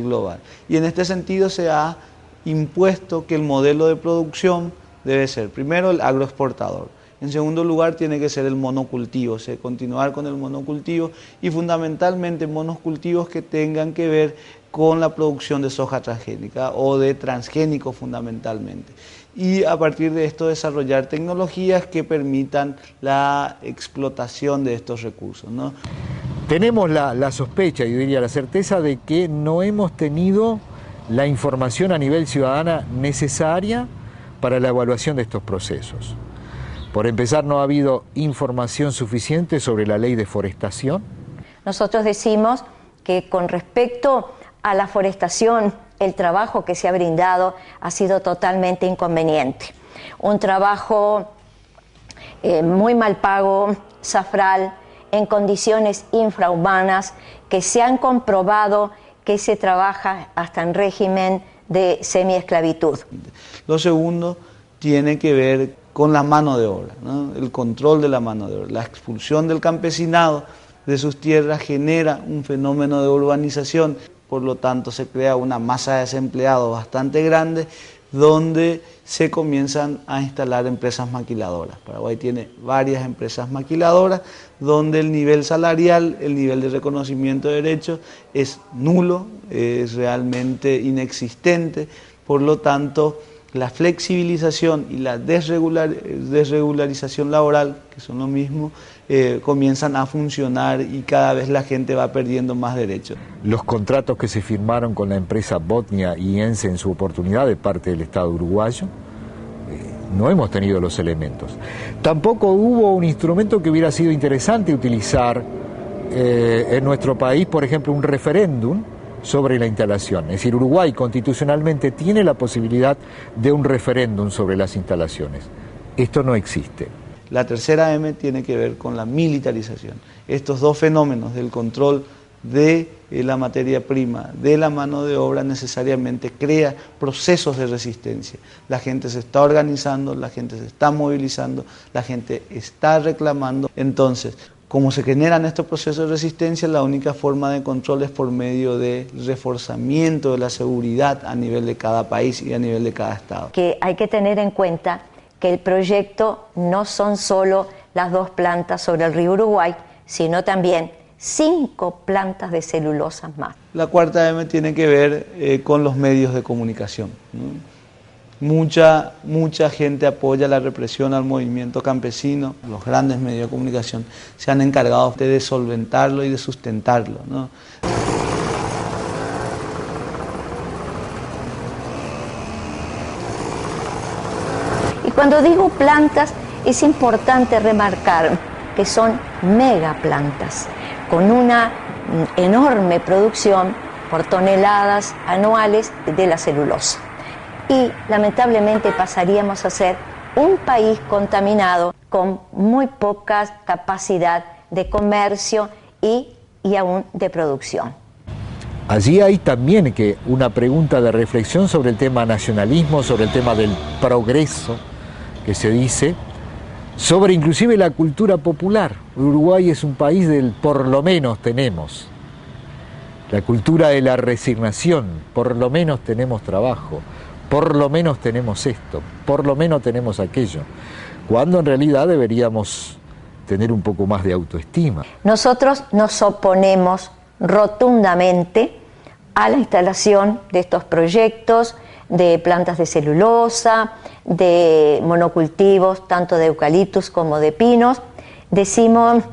global. Y en este sentido se ha impuesto que el modelo de producción debe ser, primero, el agroexportador. En segundo lugar, tiene que ser el monocultivo, continuar con el monocultivo y fundamentalmente monocultivos que tengan que ver con la producción de soja transgénica o de transgénicos fundamentalmente. Y a partir de esto desarrollar tecnologías que permitan la explotación de estos recursos, ¿no? Tenemos la sospecha, yo diría la certeza, de que no hemos tenido la información a nivel ciudadana necesaria para la evaluación de estos procesos. Por empezar, no ha habido información suficiente sobre la ley de forestación. Nosotros decimos que con respecto a la forestación, el trabajo que se ha brindado ha sido totalmente inconveniente. Un trabajo muy mal pago, zafral, en condiciones infrahumanas, que se han comprobado que se trabaja hasta en régimen de semiesclavitud. Lo segundo tiene que ver con la mano de obra, ¿no? El control de la mano de obra. La expulsión del campesinado de sus tierras genera un fenómeno de urbanización, por lo tanto se crea una masa de desempleados bastante grande, donde se comienzan a instalar empresas maquiladoras. Paraguay tiene varias empresas maquiladoras, donde el nivel salarial, el nivel de reconocimiento de derechos es nulo, es realmente inexistente, por lo tanto la flexibilización y la desregularización laboral, que son lo mismo, comienzan a funcionar y cada vez la gente va perdiendo más derechos. Los contratos que se firmaron con la empresa Botnia y ENSE en su oportunidad de parte del Estado uruguayo, no hemos tenido los elementos. Tampoco hubo un instrumento que hubiera sido interesante utilizar en nuestro país, por ejemplo, un referéndum sobre la instalación. Es decir, Uruguay constitucionalmente tiene la posibilidad de un referéndum sobre las instalaciones. Esto no existe. La tercera M tiene que ver con la militarización. Estos dos fenómenos del control de la materia prima, de la mano de obra, necesariamente crea procesos de resistencia. La gente se está organizando, la gente se está movilizando, la gente está reclamando. Entonces, como se generan estos procesos de resistencia, la única forma de control es por medio de reforzamiento de la seguridad a nivel de cada país y a nivel de cada estado. Que hay que tener en cuenta que el proyecto no son solo las 2 plantas sobre el río Uruguay, sino también 5 plantas de celulosas más. La cuarta M tiene que ver con los medios de comunicación, ¿no? Mucha gente apoya la represión al movimiento campesino. Los grandes medios de comunicación se han encargado de solventarlo y de sustentarlo, ¿no? Y cuando digo plantas, es importante remarcar que son megaplantas, con una enorme producción por toneladas anuales de la celulosa. Y lamentablemente pasaríamos a ser un país contaminado con muy poca capacidad de comercio y aún de producción. Allí hay también una pregunta de reflexión sobre el tema nacionalismo, sobre el tema del progreso que se dice, sobre inclusive la cultura popular. Uruguay es un país del por lo menos tenemos. La cultura de la resignación, por lo menos tenemos trabajo, por lo menos tenemos esto, por lo menos tenemos aquello, cuando en realidad deberíamos tener un poco más de autoestima. Nosotros nos oponemos rotundamente a la instalación de estos proyectos de plantas de celulosa, de monocultivos, tanto de eucaliptus como de pinos. Decimos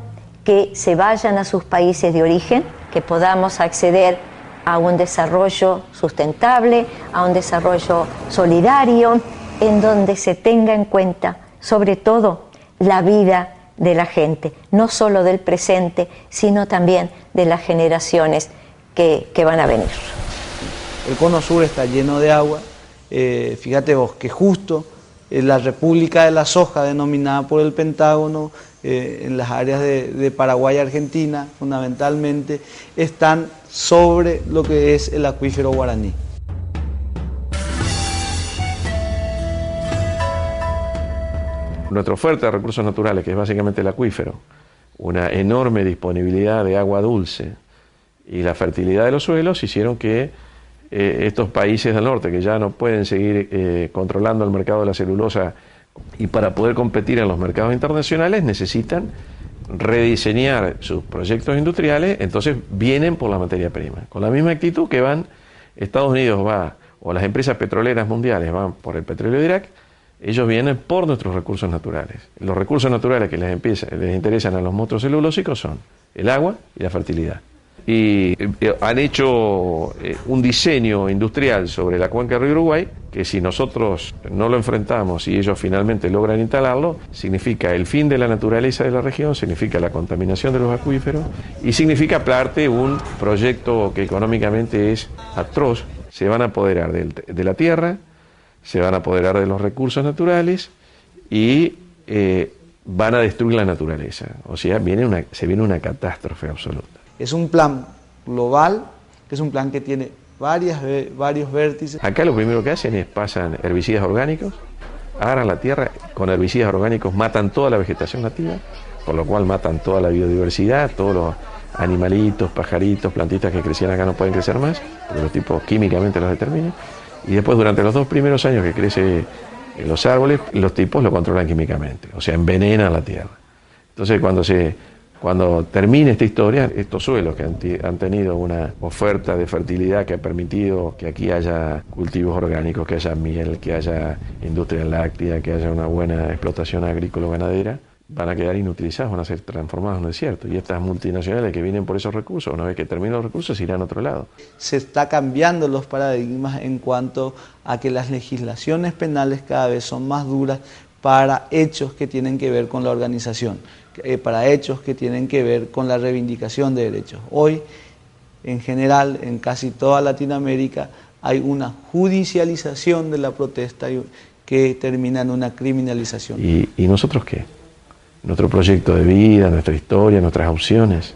que se vayan a sus países de origen, que podamos acceder a un desarrollo sustentable, a un desarrollo solidario, en donde se tenga en cuenta, sobre todo, la vida de la gente, no solo del presente, sino también de las generaciones que van a venir. El cono sur está lleno de agua. Fíjate vos que justo la República de la Soja, denominada por el Pentágono, en las áreas de Paraguay y Argentina, fundamentalmente, están sobre lo que es el acuífero guaraní. Nuestra oferta de recursos naturales, que es básicamente el acuífero, una enorme disponibilidad de agua dulce y la fertilidad de los suelos hicieron que estos países del norte, que ya no pueden seguir controlando el mercado de la celulosa y para poder competir en los mercados internacionales necesitan rediseñar sus proyectos industriales, entonces vienen por la materia prima. Con la misma actitud que van, Estados Unidos va, o las empresas petroleras mundiales van por el petróleo de Irak, ellos vienen por nuestros recursos naturales. Los recursos naturales que les interesan a los monstruos celulósicos son el agua y la fertilidad. Y han hecho un diseño industrial sobre la cuenca del río Uruguay, que si nosotros no lo enfrentamos y ellos finalmente logran instalarlo, significa el fin de la naturaleza de la región, significa la contaminación de los acuíferos y significa aparte un proyecto que económicamente es atroz. Se van a apoderar de la tierra, se van a apoderar de los recursos naturales y van a destruir la naturaleza. O sea, se viene una catástrofe absoluta. Es un plan global, que es un plan que tiene varios vértices. Acá lo primero que hacen es pasan herbicidas orgánicos, agarran la tierra, con herbicidas orgánicos matan toda la vegetación nativa, por lo cual matan toda la biodiversidad, todos los animalitos, pajaritos, plantitas que crecían acá no pueden crecer más, porque los tipos químicamente los determinan. Y después durante los 2 primeros años que crecen los árboles, los tipos lo controlan químicamente, o sea, envenenan la tierra. Entonces cuando termine esta historia, estos suelos que han tenido una oferta de fertilidad que ha permitido que aquí haya cultivos orgánicos, que haya miel, que haya industria láctea, que haya una buena explotación agrícola-ganadera, van a quedar inutilizados, van a ser transformados en un desierto. Y estas multinacionales que vienen por esos recursos, una vez que terminen los recursos, irán a otro lado. Se está cambiando los paradigmas en cuanto a que las legislaciones penales cada vez son más duras para hechos que tienen que ver con la organización, para hechos que tienen que ver con la reivindicación de derechos. Hoy, en general, en casi toda Latinoamérica, hay una judicialización de la protesta que termina en una criminalización. ¿Y nosotros qué? Nuestro proyecto de vida, nuestra historia, nuestras opciones.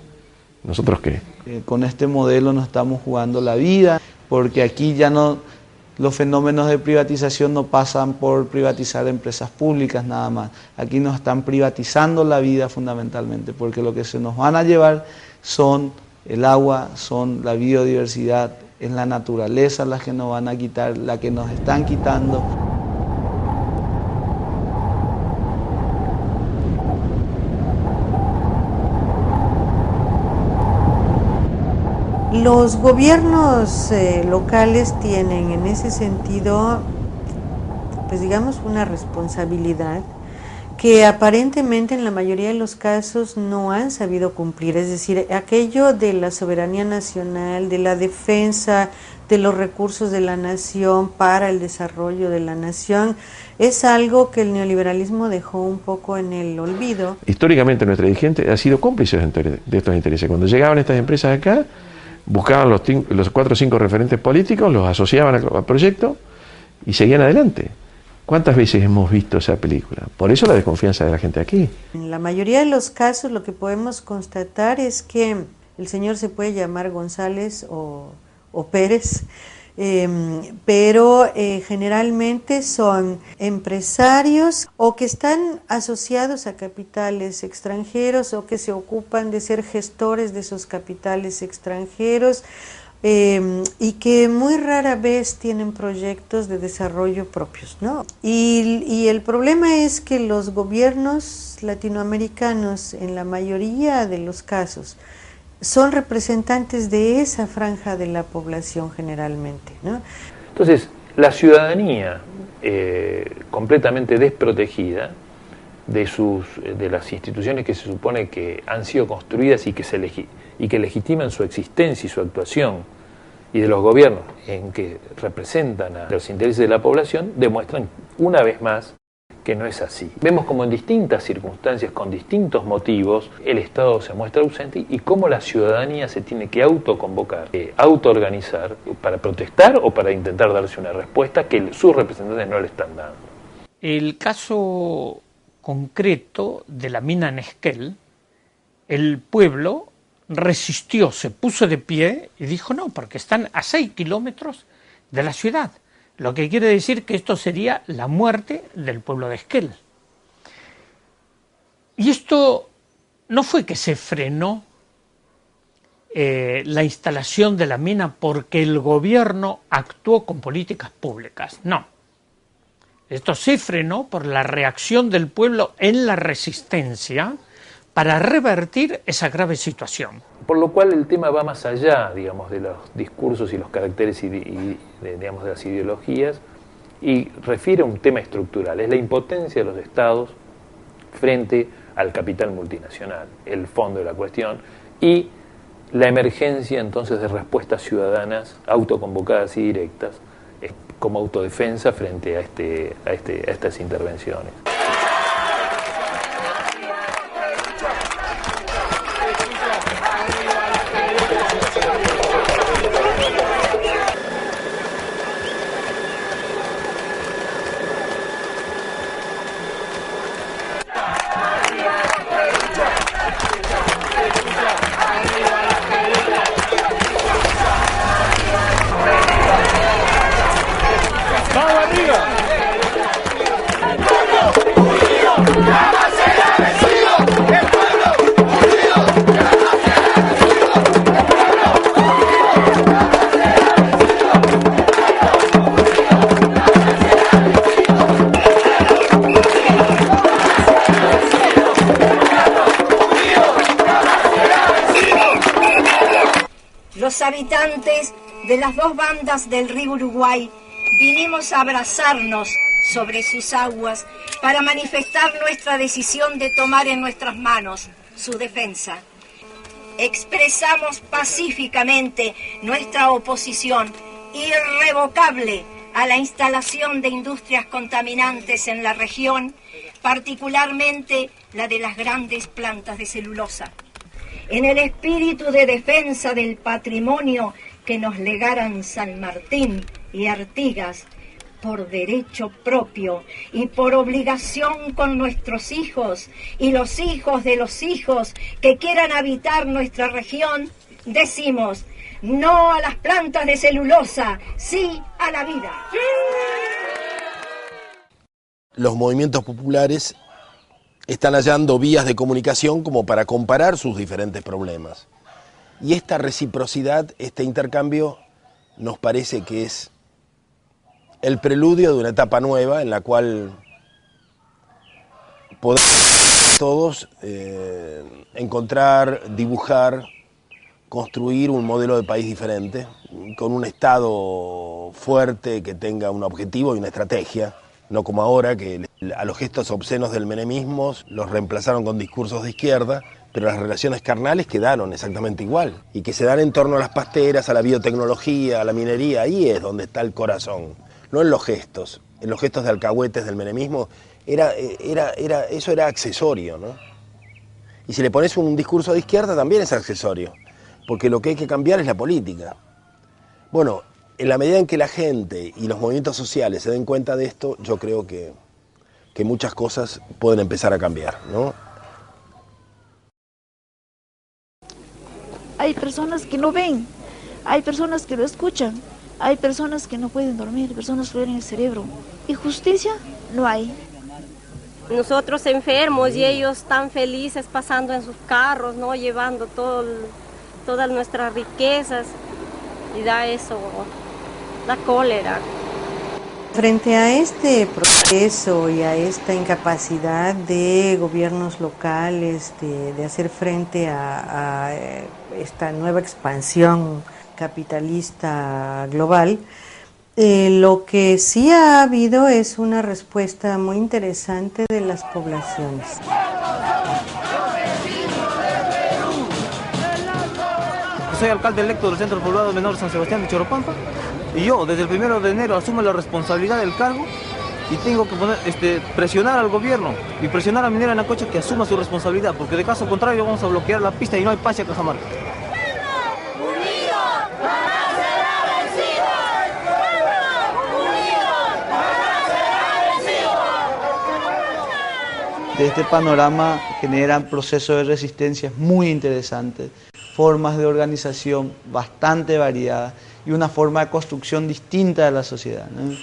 ¿Nosotros qué? Con este modelo nos estamos jugando la vida, porque aquí ya no... Los fenómenos de privatización no pasan por privatizar empresas públicas nada más. Aquí nos están privatizando la vida fundamentalmente, porque lo que se nos van a llevar son el agua, son la biodiversidad, es la naturaleza la que nos van a quitar, la que nos están quitando. Los gobiernos locales tienen en ese sentido pues digamos una responsabilidad que aparentemente en la mayoría de los casos no han sabido cumplir, es decir, aquello de la soberanía nacional, de la defensa de los recursos de la nación para el desarrollo de la nación, es algo que el neoliberalismo dejó un poco en el olvido. Históricamente nuestra dirigente ha sido cómplice de estos intereses. Cuando llegaban estas empresas acá, buscaban los 4 o 5 referentes políticos, los asociaban al proyecto y seguían adelante. ¿Cuántas veces hemos visto esa película? Por eso la desconfianza de la gente aquí. En la mayoría de los casos lo que podemos constatar es que el señor se puede llamar González o Pérez, pero generalmente son empresarios o que están asociados a capitales extranjeros o que se ocupan de ser gestores de esos capitales extranjeros, y que muy rara vez tienen proyectos de desarrollo propios, ¿no? Y el problema es que los gobiernos latinoamericanos, en la mayoría de los casos, son representantes de esa franja de la población generalmente, ¿no? Entonces, la ciudadanía completamente desprotegida de las instituciones que se supone que han sido construidas y que legitiman su existencia y su actuación, y de los gobiernos en que representan a los intereses de la población, demuestran una vez más que no es así. Vemos como en distintas circunstancias, con distintos motivos, el Estado se muestra ausente y cómo la ciudadanía se tiene que autoconvocar, autoorganizar para protestar o para intentar darse una respuesta que sus representantes no le están dando. El caso concreto de la mina en Esquel, el pueblo resistió, se puso de pie y dijo no, porque están a 6 kilómetros de la ciudad, lo que quiere decir que esto sería la muerte del pueblo de Esquel. Y esto no fue que se frenó la instalación de la mina porque el gobierno actuó con políticas públicas, no. Esto se frenó por la reacción del pueblo en la resistencia para revertir esa grave situación. Por lo cual el tema va más allá, digamos, de los discursos y los caracteres digamos, de las ideologías, y refiere a un tema estructural, es la impotencia de los estados frente al capital multinacional, el fondo de la cuestión, y la emergencia entonces de respuestas ciudadanas autoconvocadas y directas como autodefensa frente a estas intervenciones. Los habitantes de las dos bandas del río Uruguay vinimos a abrazarnos sobre sus aguas para manifestar nuestra decisión de tomar en nuestras manos su defensa. Expresamos pacíficamente nuestra oposición irrevocable a la instalación de industrias contaminantes en la región, particularmente la de las grandes plantas de celulosa. En el espíritu de defensa del patrimonio que nos legaran San Martín y Artigas, por derecho propio y por obligación con nuestros hijos y los hijos de los hijos que quieran habitar nuestra región, decimos no a las plantas de celulosa, sí a la vida. Los movimientos populares están hallando vías de comunicación como para comparar sus diferentes problemas. Y esta reciprocidad, este intercambio, nos parece que es el preludio de una etapa nueva en la cual podemos todos encontrar, dibujar, construir un modelo de país diferente, con un Estado fuerte que tenga un objetivo y una estrategia, no como ahora, que a los gestos obscenos del menemismo los reemplazaron con discursos de izquierda, pero las relaciones carnales quedaron exactamente igual, y que se dan en torno a las pasteras, a la biotecnología, a la minería. Ahí es donde está el corazón, no en los gestos de alcahuetes del menemismo. Eso era accesorio, ¿no? Y si le pones un discurso de izquierda también es accesorio, porque lo que hay que cambiar es la política. Bueno, en la medida en que la gente y los movimientos sociales se den cuenta de esto, yo creo que muchas cosas pueden empezar a cambiar, ¿no? Hay personas que no ven, hay personas que no escuchan, hay personas que no pueden dormir, personas que duelen el cerebro. ¿Y justicia? No hay. Nosotros enfermos y ellos tan felices pasando en sus carros, ¿no? Llevando todas nuestras riquezas, y da eso, da cólera. Frente a este proceso y a esta incapacidad de gobiernos locales de hacer frente a esta nueva expansión capitalista global, lo que sí ha habido es una respuesta muy interesante de las poblaciones. Soy alcalde electo del Centro Poblado Menor San Sebastián de Choropampa, y yo desde el 1 de enero asumo la responsabilidad del cargo y tengo que presionar al gobierno y presionar a Minera Yanacocha que asuma su responsabilidad, porque de caso contrario vamos a bloquear la pista y no hay paz en Cajamarca. De este panorama generan procesos de resistencia muy interesantes, formas de organización bastante variadas y una forma de construcción distinta de la sociedad, ¿no?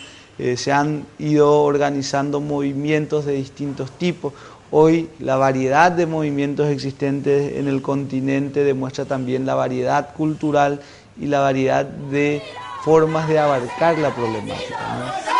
Se han ido organizando movimientos de distintos tipos. Hoy la variedad de movimientos existentes en el continente demuestra también la variedad cultural y la variedad de formas de abarcar la problemática, ¿no?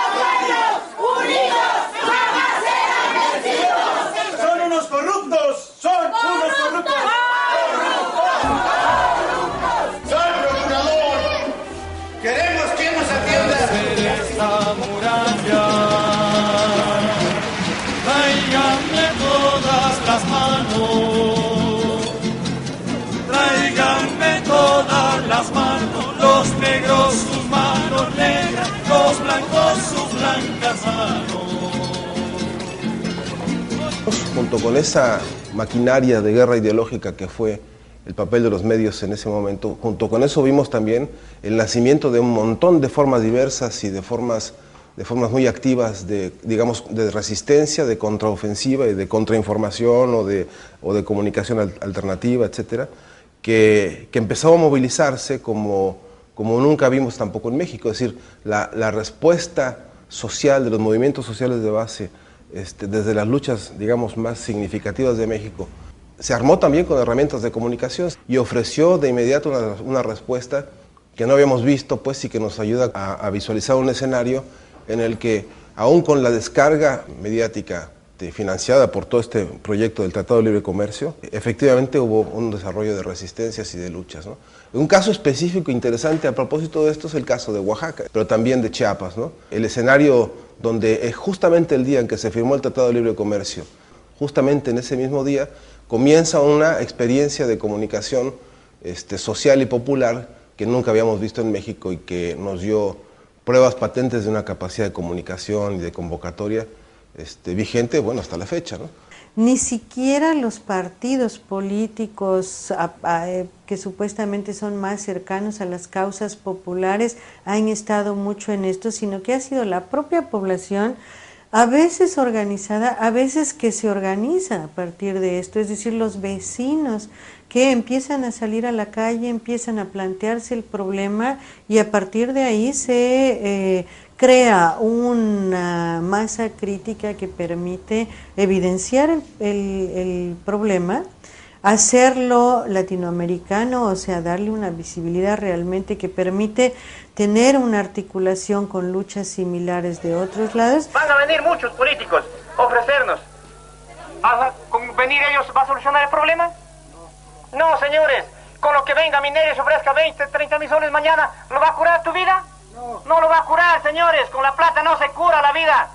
Tráiganme todas las manos, los negros sus manos negras, los blancos sus blancas manos. Junto con esa maquinaria de guerra ideológica que fue el papel de los medios en ese momento, junto con eso vimos también el nacimiento de un montón de formas diversas y de formas muy activas de resistencia, de contraofensiva y de contrainformación o de comunicación alternativa, etcétera, que empezó a movilizarse como nunca vimos tampoco en México. Es decir, la respuesta social de los movimientos sociales de base, desde las luchas, digamos, más significativas de México, se armó también con herramientas de comunicación y ofreció de inmediato una respuesta que no habíamos visto, pues, y que nos ayuda a visualizar un escenario en el que, aún con la descarga mediática financiada por todo este proyecto del Tratado de Libre Comercio, efectivamente hubo un desarrollo de resistencias y de luchas, ¿no? Un caso específico interesante a propósito de esto es el caso de Oaxaca, pero también de Chiapas, ¿no? El escenario donde justamente el día en que se firmó el Tratado de Libre Comercio, justamente en ese mismo día, comienza una experiencia de comunicación social y popular que nunca habíamos visto en México y que nos dio pruebas patentes de una capacidad de comunicación y de convocatoria vigente, bueno, hasta la fecha, ¿no? Ni siquiera los partidos políticos que supuestamente son más cercanos a las causas populares han estado mucho en esto, sino que ha sido la propia población, a veces organizada, a veces que se organiza a partir de esto, es decir, los vecinos que empiezan a salir a la calle, empiezan a plantearse el problema y a partir de ahí se crea una masa crítica que permite evidenciar el problema, hacerlo latinoamericano, o sea, darle una visibilidad realmente que permite tener una articulación con luchas similares de otros lados. Van a venir muchos políticos a ofrecernos. ¿Con venir ellos va a solucionar el problema? No, señores. Con lo que venga Mineros y ofrezca 20, 30 mil soles mañana, ¿lo va a curar tu vida? No lo va a curar, señores. Con la plata no se cura la vida.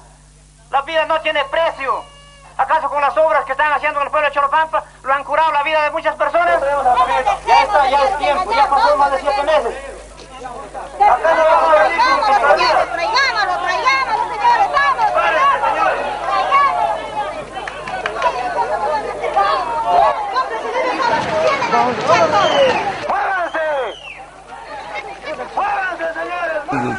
La vida no tiene precio. ¿Acaso con las obras que están haciendo en el pueblo de Choropampa lo han curado la vida de muchas personas? Ya está, ya es tiempo, ya pasó más de 7 meses. Acá no vamos a venir con nuestra vida. Traigámoslo, señores, vamos.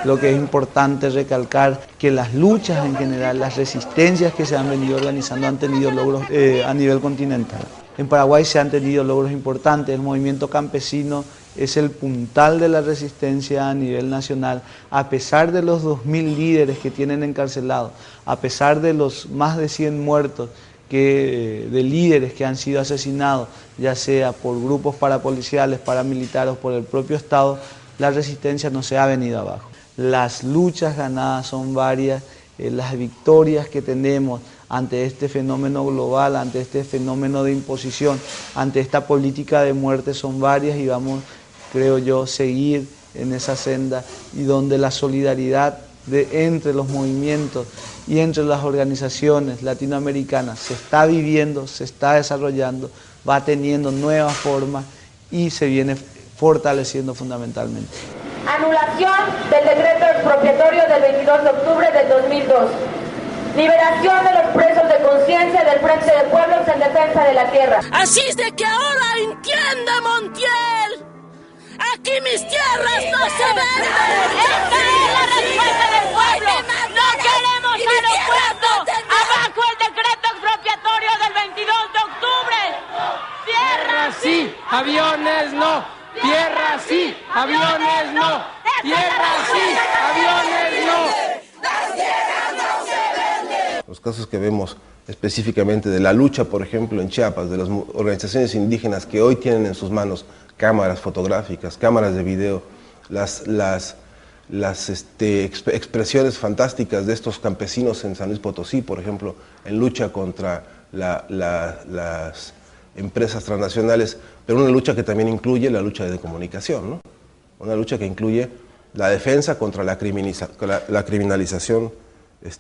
Creo que es importante recalcar que las luchas en general, las resistencias que se han venido organizando han tenido logros a nivel continental. En Paraguay se han tenido logros importantes, el movimiento campesino es el puntal de la resistencia a nivel nacional, a pesar de los 2000 líderes que tienen encarcelados, a pesar de los más de 100 muertos de líderes que han sido asesinados, ya sea por grupos parapoliciales, paramilitares o por el propio Estado, la resistencia no se ha venido abajo. Las luchas ganadas son varias, las victorias que tenemos ante este fenómeno global, ante este fenómeno de imposición, ante esta política de muerte son varias y vamos, creo yo, seguir en esa senda y donde la solidaridad entre los movimientos y entre las organizaciones latinoamericanas se está viviendo, se está desarrollando, va teniendo nuevas formas y se viene fortaleciendo fundamentalmente. Anulación del decreto expropiatorio del 22 de octubre del 2002. Liberación de los presos de conciencia del Frente de Pueblos en Defensa de la Tierra. Así es de que ahora entiende, Montiel. Aquí mis tierras no se venden. Esta es la respuesta del pueblo. No queremos aeropuerto. Abajo el decreto expropiatorio del 22 de octubre. Tierra sí, aviones no. Tierra sí, aviones no. Tierra sí, aviones no. Los casos que vemos específicamente de la lucha, por ejemplo, en Chiapas, de las organizaciones indígenas que hoy tienen en sus manos cámaras fotográficas, cámaras de video, las expresiones fantásticas de estos campesinos en San Luis Potosí, por ejemplo, en lucha contra las empresas transnacionales, pero una lucha que también incluye la lucha de comunicación, ¿no? Una lucha que incluye la defensa contra la criminalización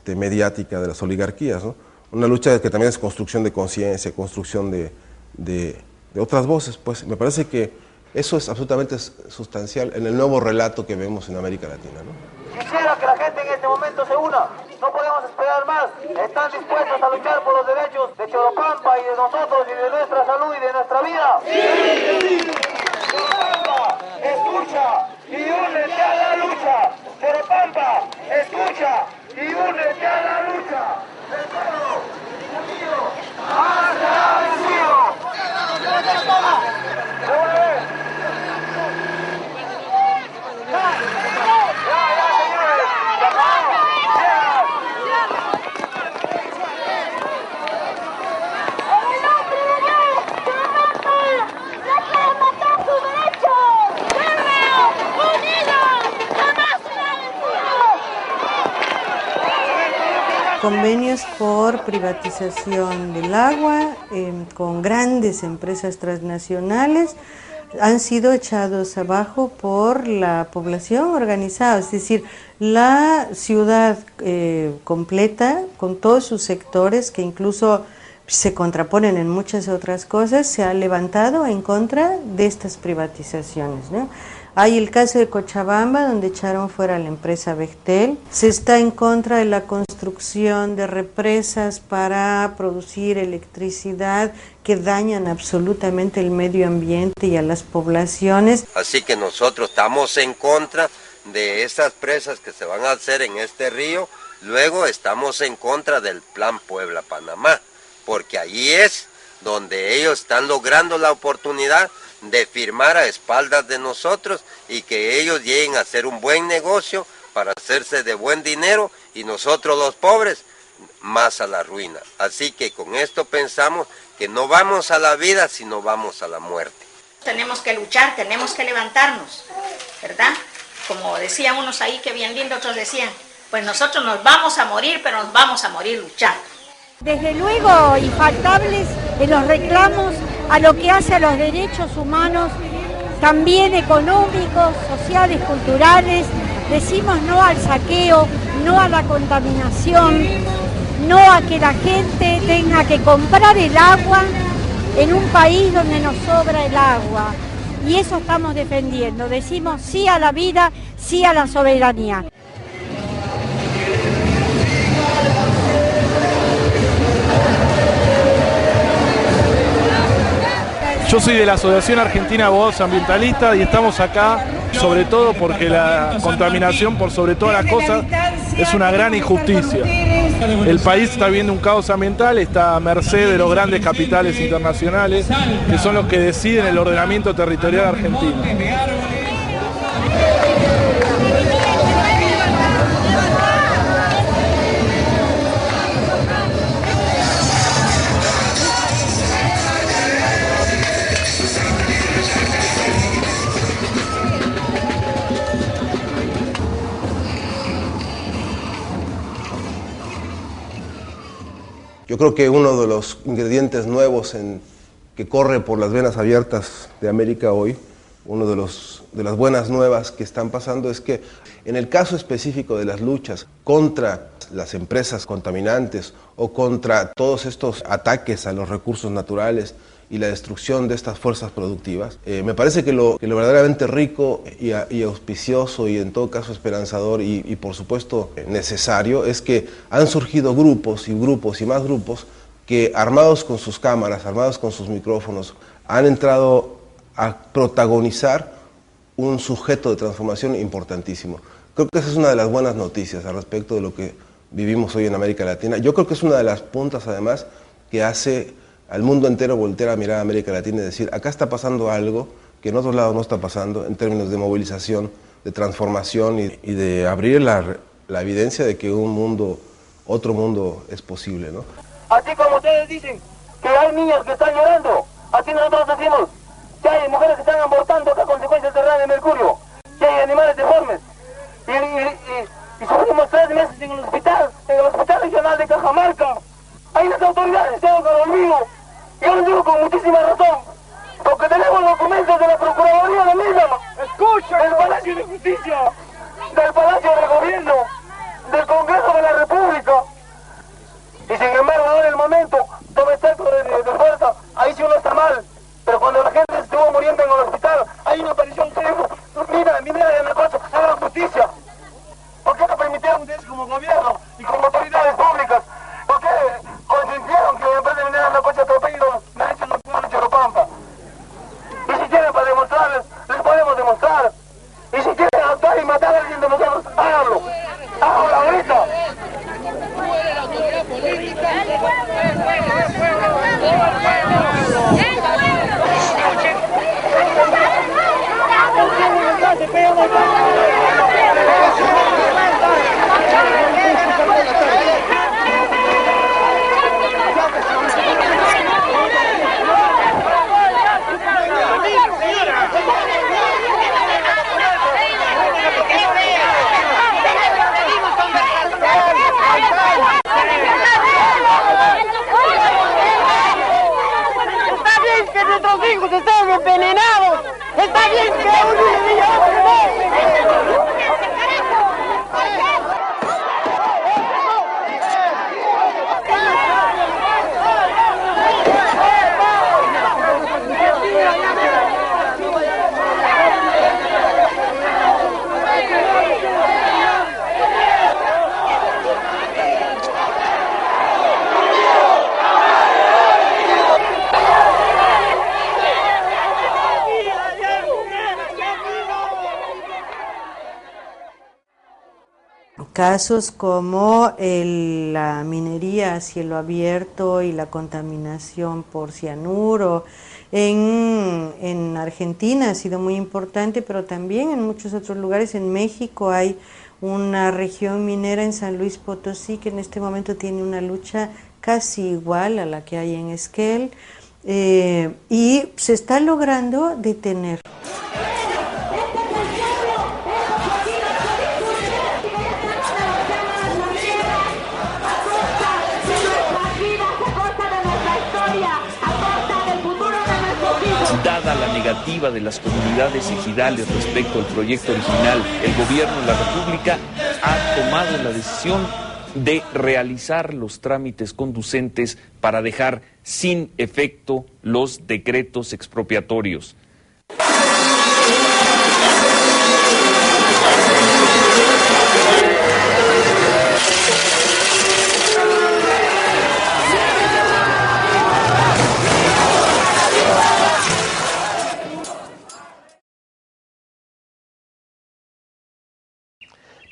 mediática de las oligarquías, ¿no? Una lucha que también es construcción de conciencia, construcción de otras voces, pues me parece que eso es absolutamente sustancial en el nuevo relato que vemos en América Latina, ¿no? Quisiera que la gente en este momento se una. No podemos esperar más. Están dispuestos a luchar por los derechos de Choropampa y de nosotros y de nuestra salud y de nuestra vida. ¡Sí! Choropampa, escucha y únete a la lucha. Choropampa, escucha y únete a la lucha. El pueblo unido hasta vencido. Convenios por privatización del agua con grandes empresas transnacionales han sido echados abajo por la población organizada, es decir, la ciudad completa con todos sus sectores que incluso se contraponen en muchas otras cosas, se ha levantado en contra de estas privatizaciones, ¿no? Hay el caso de Cochabamba, donde echaron fuera a la empresa Bechtel. Se está en contra de la construcción de represas para producir electricidad que dañan absolutamente el medio ambiente y a las poblaciones. Así que nosotros estamos en contra de esas presas que se van a hacer en este río. Luego estamos en contra del Plan Puebla-Panamá, porque ahí es donde ellos están logrando la oportunidad de firmar a espaldas de nosotros y que ellos lleguen a hacer un buen negocio para hacerse de buen dinero y nosotros los pobres más a la ruina. Así que con esto pensamos que no vamos a la vida sino vamos a la muerte. Tenemos que luchar, tenemos que levantarnos, ¿verdad? Como decían unos ahí que bien lindo, otros decían, pues nosotros nos vamos a morir, pero nos vamos a morir luchando. Desde luego, infaltables en los reclamos a lo que hace a los derechos humanos, también económicos, sociales, culturales. Decimos no al saqueo, no a la contaminación, no a que la gente tenga que comprar el agua en un país donde nos sobra el agua. Y eso estamos defendiendo. Decimos sí a la vida, sí a la soberanía. Yo soy de la Asociación Argentina de Abogados Ambientalistas y estamos acá sobre todo porque la contaminación, por sobre todas las cosas, es una gran injusticia. El país está viviendo un caos ambiental, está a merced de los grandes capitales internacionales, que son los que deciden el ordenamiento territorial argentino. Yo creo que uno de los ingredientes nuevos que corre por las venas abiertas de América hoy, uno de las buenas nuevas que están pasando es que en el caso específico de las luchas contra las empresas contaminantes o contra todos estos ataques a los recursos naturales y la destrucción de estas fuerzas productivas, me parece que lo verdaderamente rico y auspicioso y en todo caso esperanzador y por supuesto necesario es que han surgido grupos y más grupos que armados con sus cámaras, armados con sus micrófonos, han entrado a protagonizar un sujeto de transformación importantísimo. Creo que esa es una de las buenas noticias al respecto de lo que vivimos hoy en América Latina. Yo creo que es una de las puntas además que hace al mundo entero voltear a mirar a América Latina y decir, acá está pasando algo que en otros lados no está pasando en términos de movilización, de transformación y de abrir la evidencia de que otro mundo es posible, ¿no? Así como ustedes dicen que hay niños que están llorando, así nosotros decimos que hay mujeres que están abortando a consecuencias de radio de mercurio, que hay animales deformes. Y sufrimos 3 meses en el hospital regional de Cajamarca. Ahí las autoridades tengo que olvido. Yo lo digo con muchísima razón, porque tenemos documentos de la Procuraduría de Lima, del Palacio de Justicia, del Palacio de Gobierno, del Congreso de la República. Y sin embargo, ahora en el momento, toma exceso de fuerza, ahí sí uno está mal. Pero cuando la gente estuvo muriendo en el hospital, hay una aparición que dijo, mira, Yanacocha, hagan justicia. ¿Por qué no permitieron ustedes como gobierno y como autoridades públicas? ¿Por qué consintieron que en vez de venir a Yanacocha atropello me echen los pueblos de Choropampa? Y si quieren para demostrarles, les podemos demostrar. Y si quieren actuar y matar a alguien de nosotros, háganlo. Háganlo ahorita. Que nuestros hijos estén envenenados. Está bien que un niño casos como la minería a cielo abierto y la contaminación por cianuro. En Argentina ha sido muy importante, pero también en muchos otros lugares. En México hay una región minera en San Luis Potosí que en este momento tiene una lucha casi igual a la que hay en Esquel y se está logrando detener. Dada la negativa de las comunidades ejidales respecto al proyecto original, el gobierno de la República ha tomado la decisión de realizar los trámites conducentes para dejar sin efecto los decretos expropiatorios.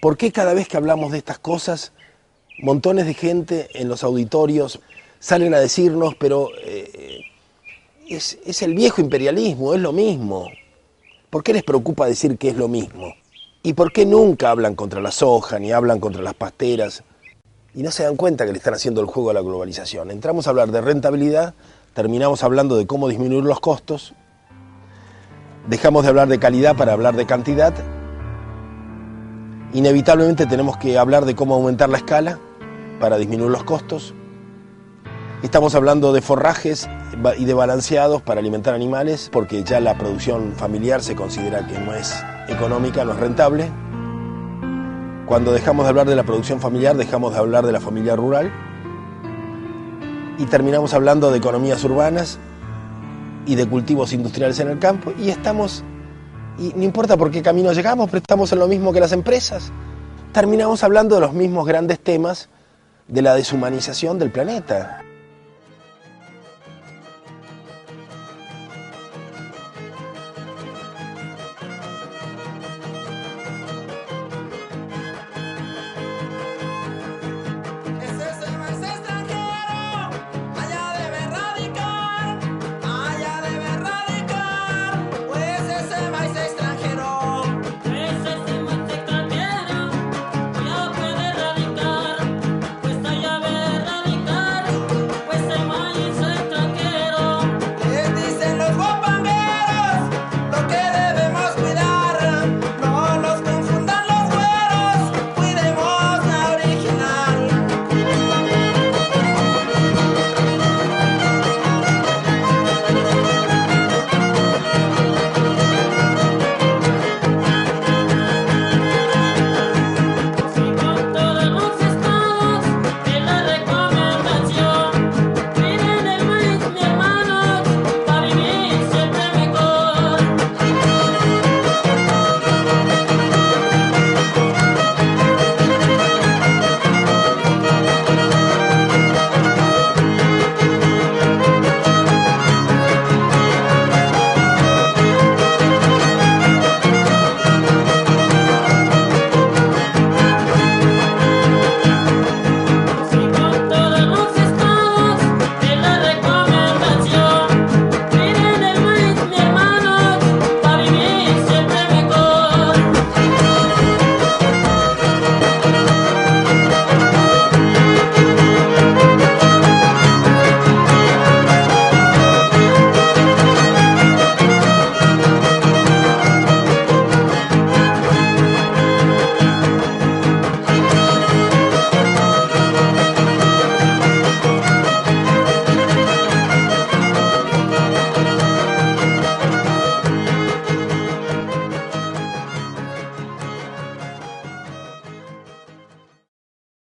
¿Por qué cada vez que hablamos de estas cosas, montones de gente en los auditorios salen a decirnos, pero es el viejo imperialismo, es lo mismo? ¿Por qué les preocupa decir que es lo mismo? ¿Y por qué nunca hablan contra la soja, ni hablan contra las pasteras? Y no se dan cuenta que le están haciendo el juego a la globalización. Entramos a hablar de rentabilidad, terminamos hablando de cómo disminuir los costos, dejamos de hablar de calidad para hablar de cantidad. Inevitablemente tenemos que hablar de cómo aumentar la escala para disminuir los costos. Estamos hablando de forrajes y de balanceados para alimentar animales, porque ya la producción familiar se considera que no es económica, no es rentable. Cuando dejamos de hablar de la producción familiar, dejamos de hablar de la familia rural. Y terminamos hablando de economías urbanas y de cultivos industriales en el campo. Y no importa por qué camino llegamos, pero estamos en lo mismo que las empresas. Terminamos hablando de los mismos grandes temas de la deshumanización del planeta.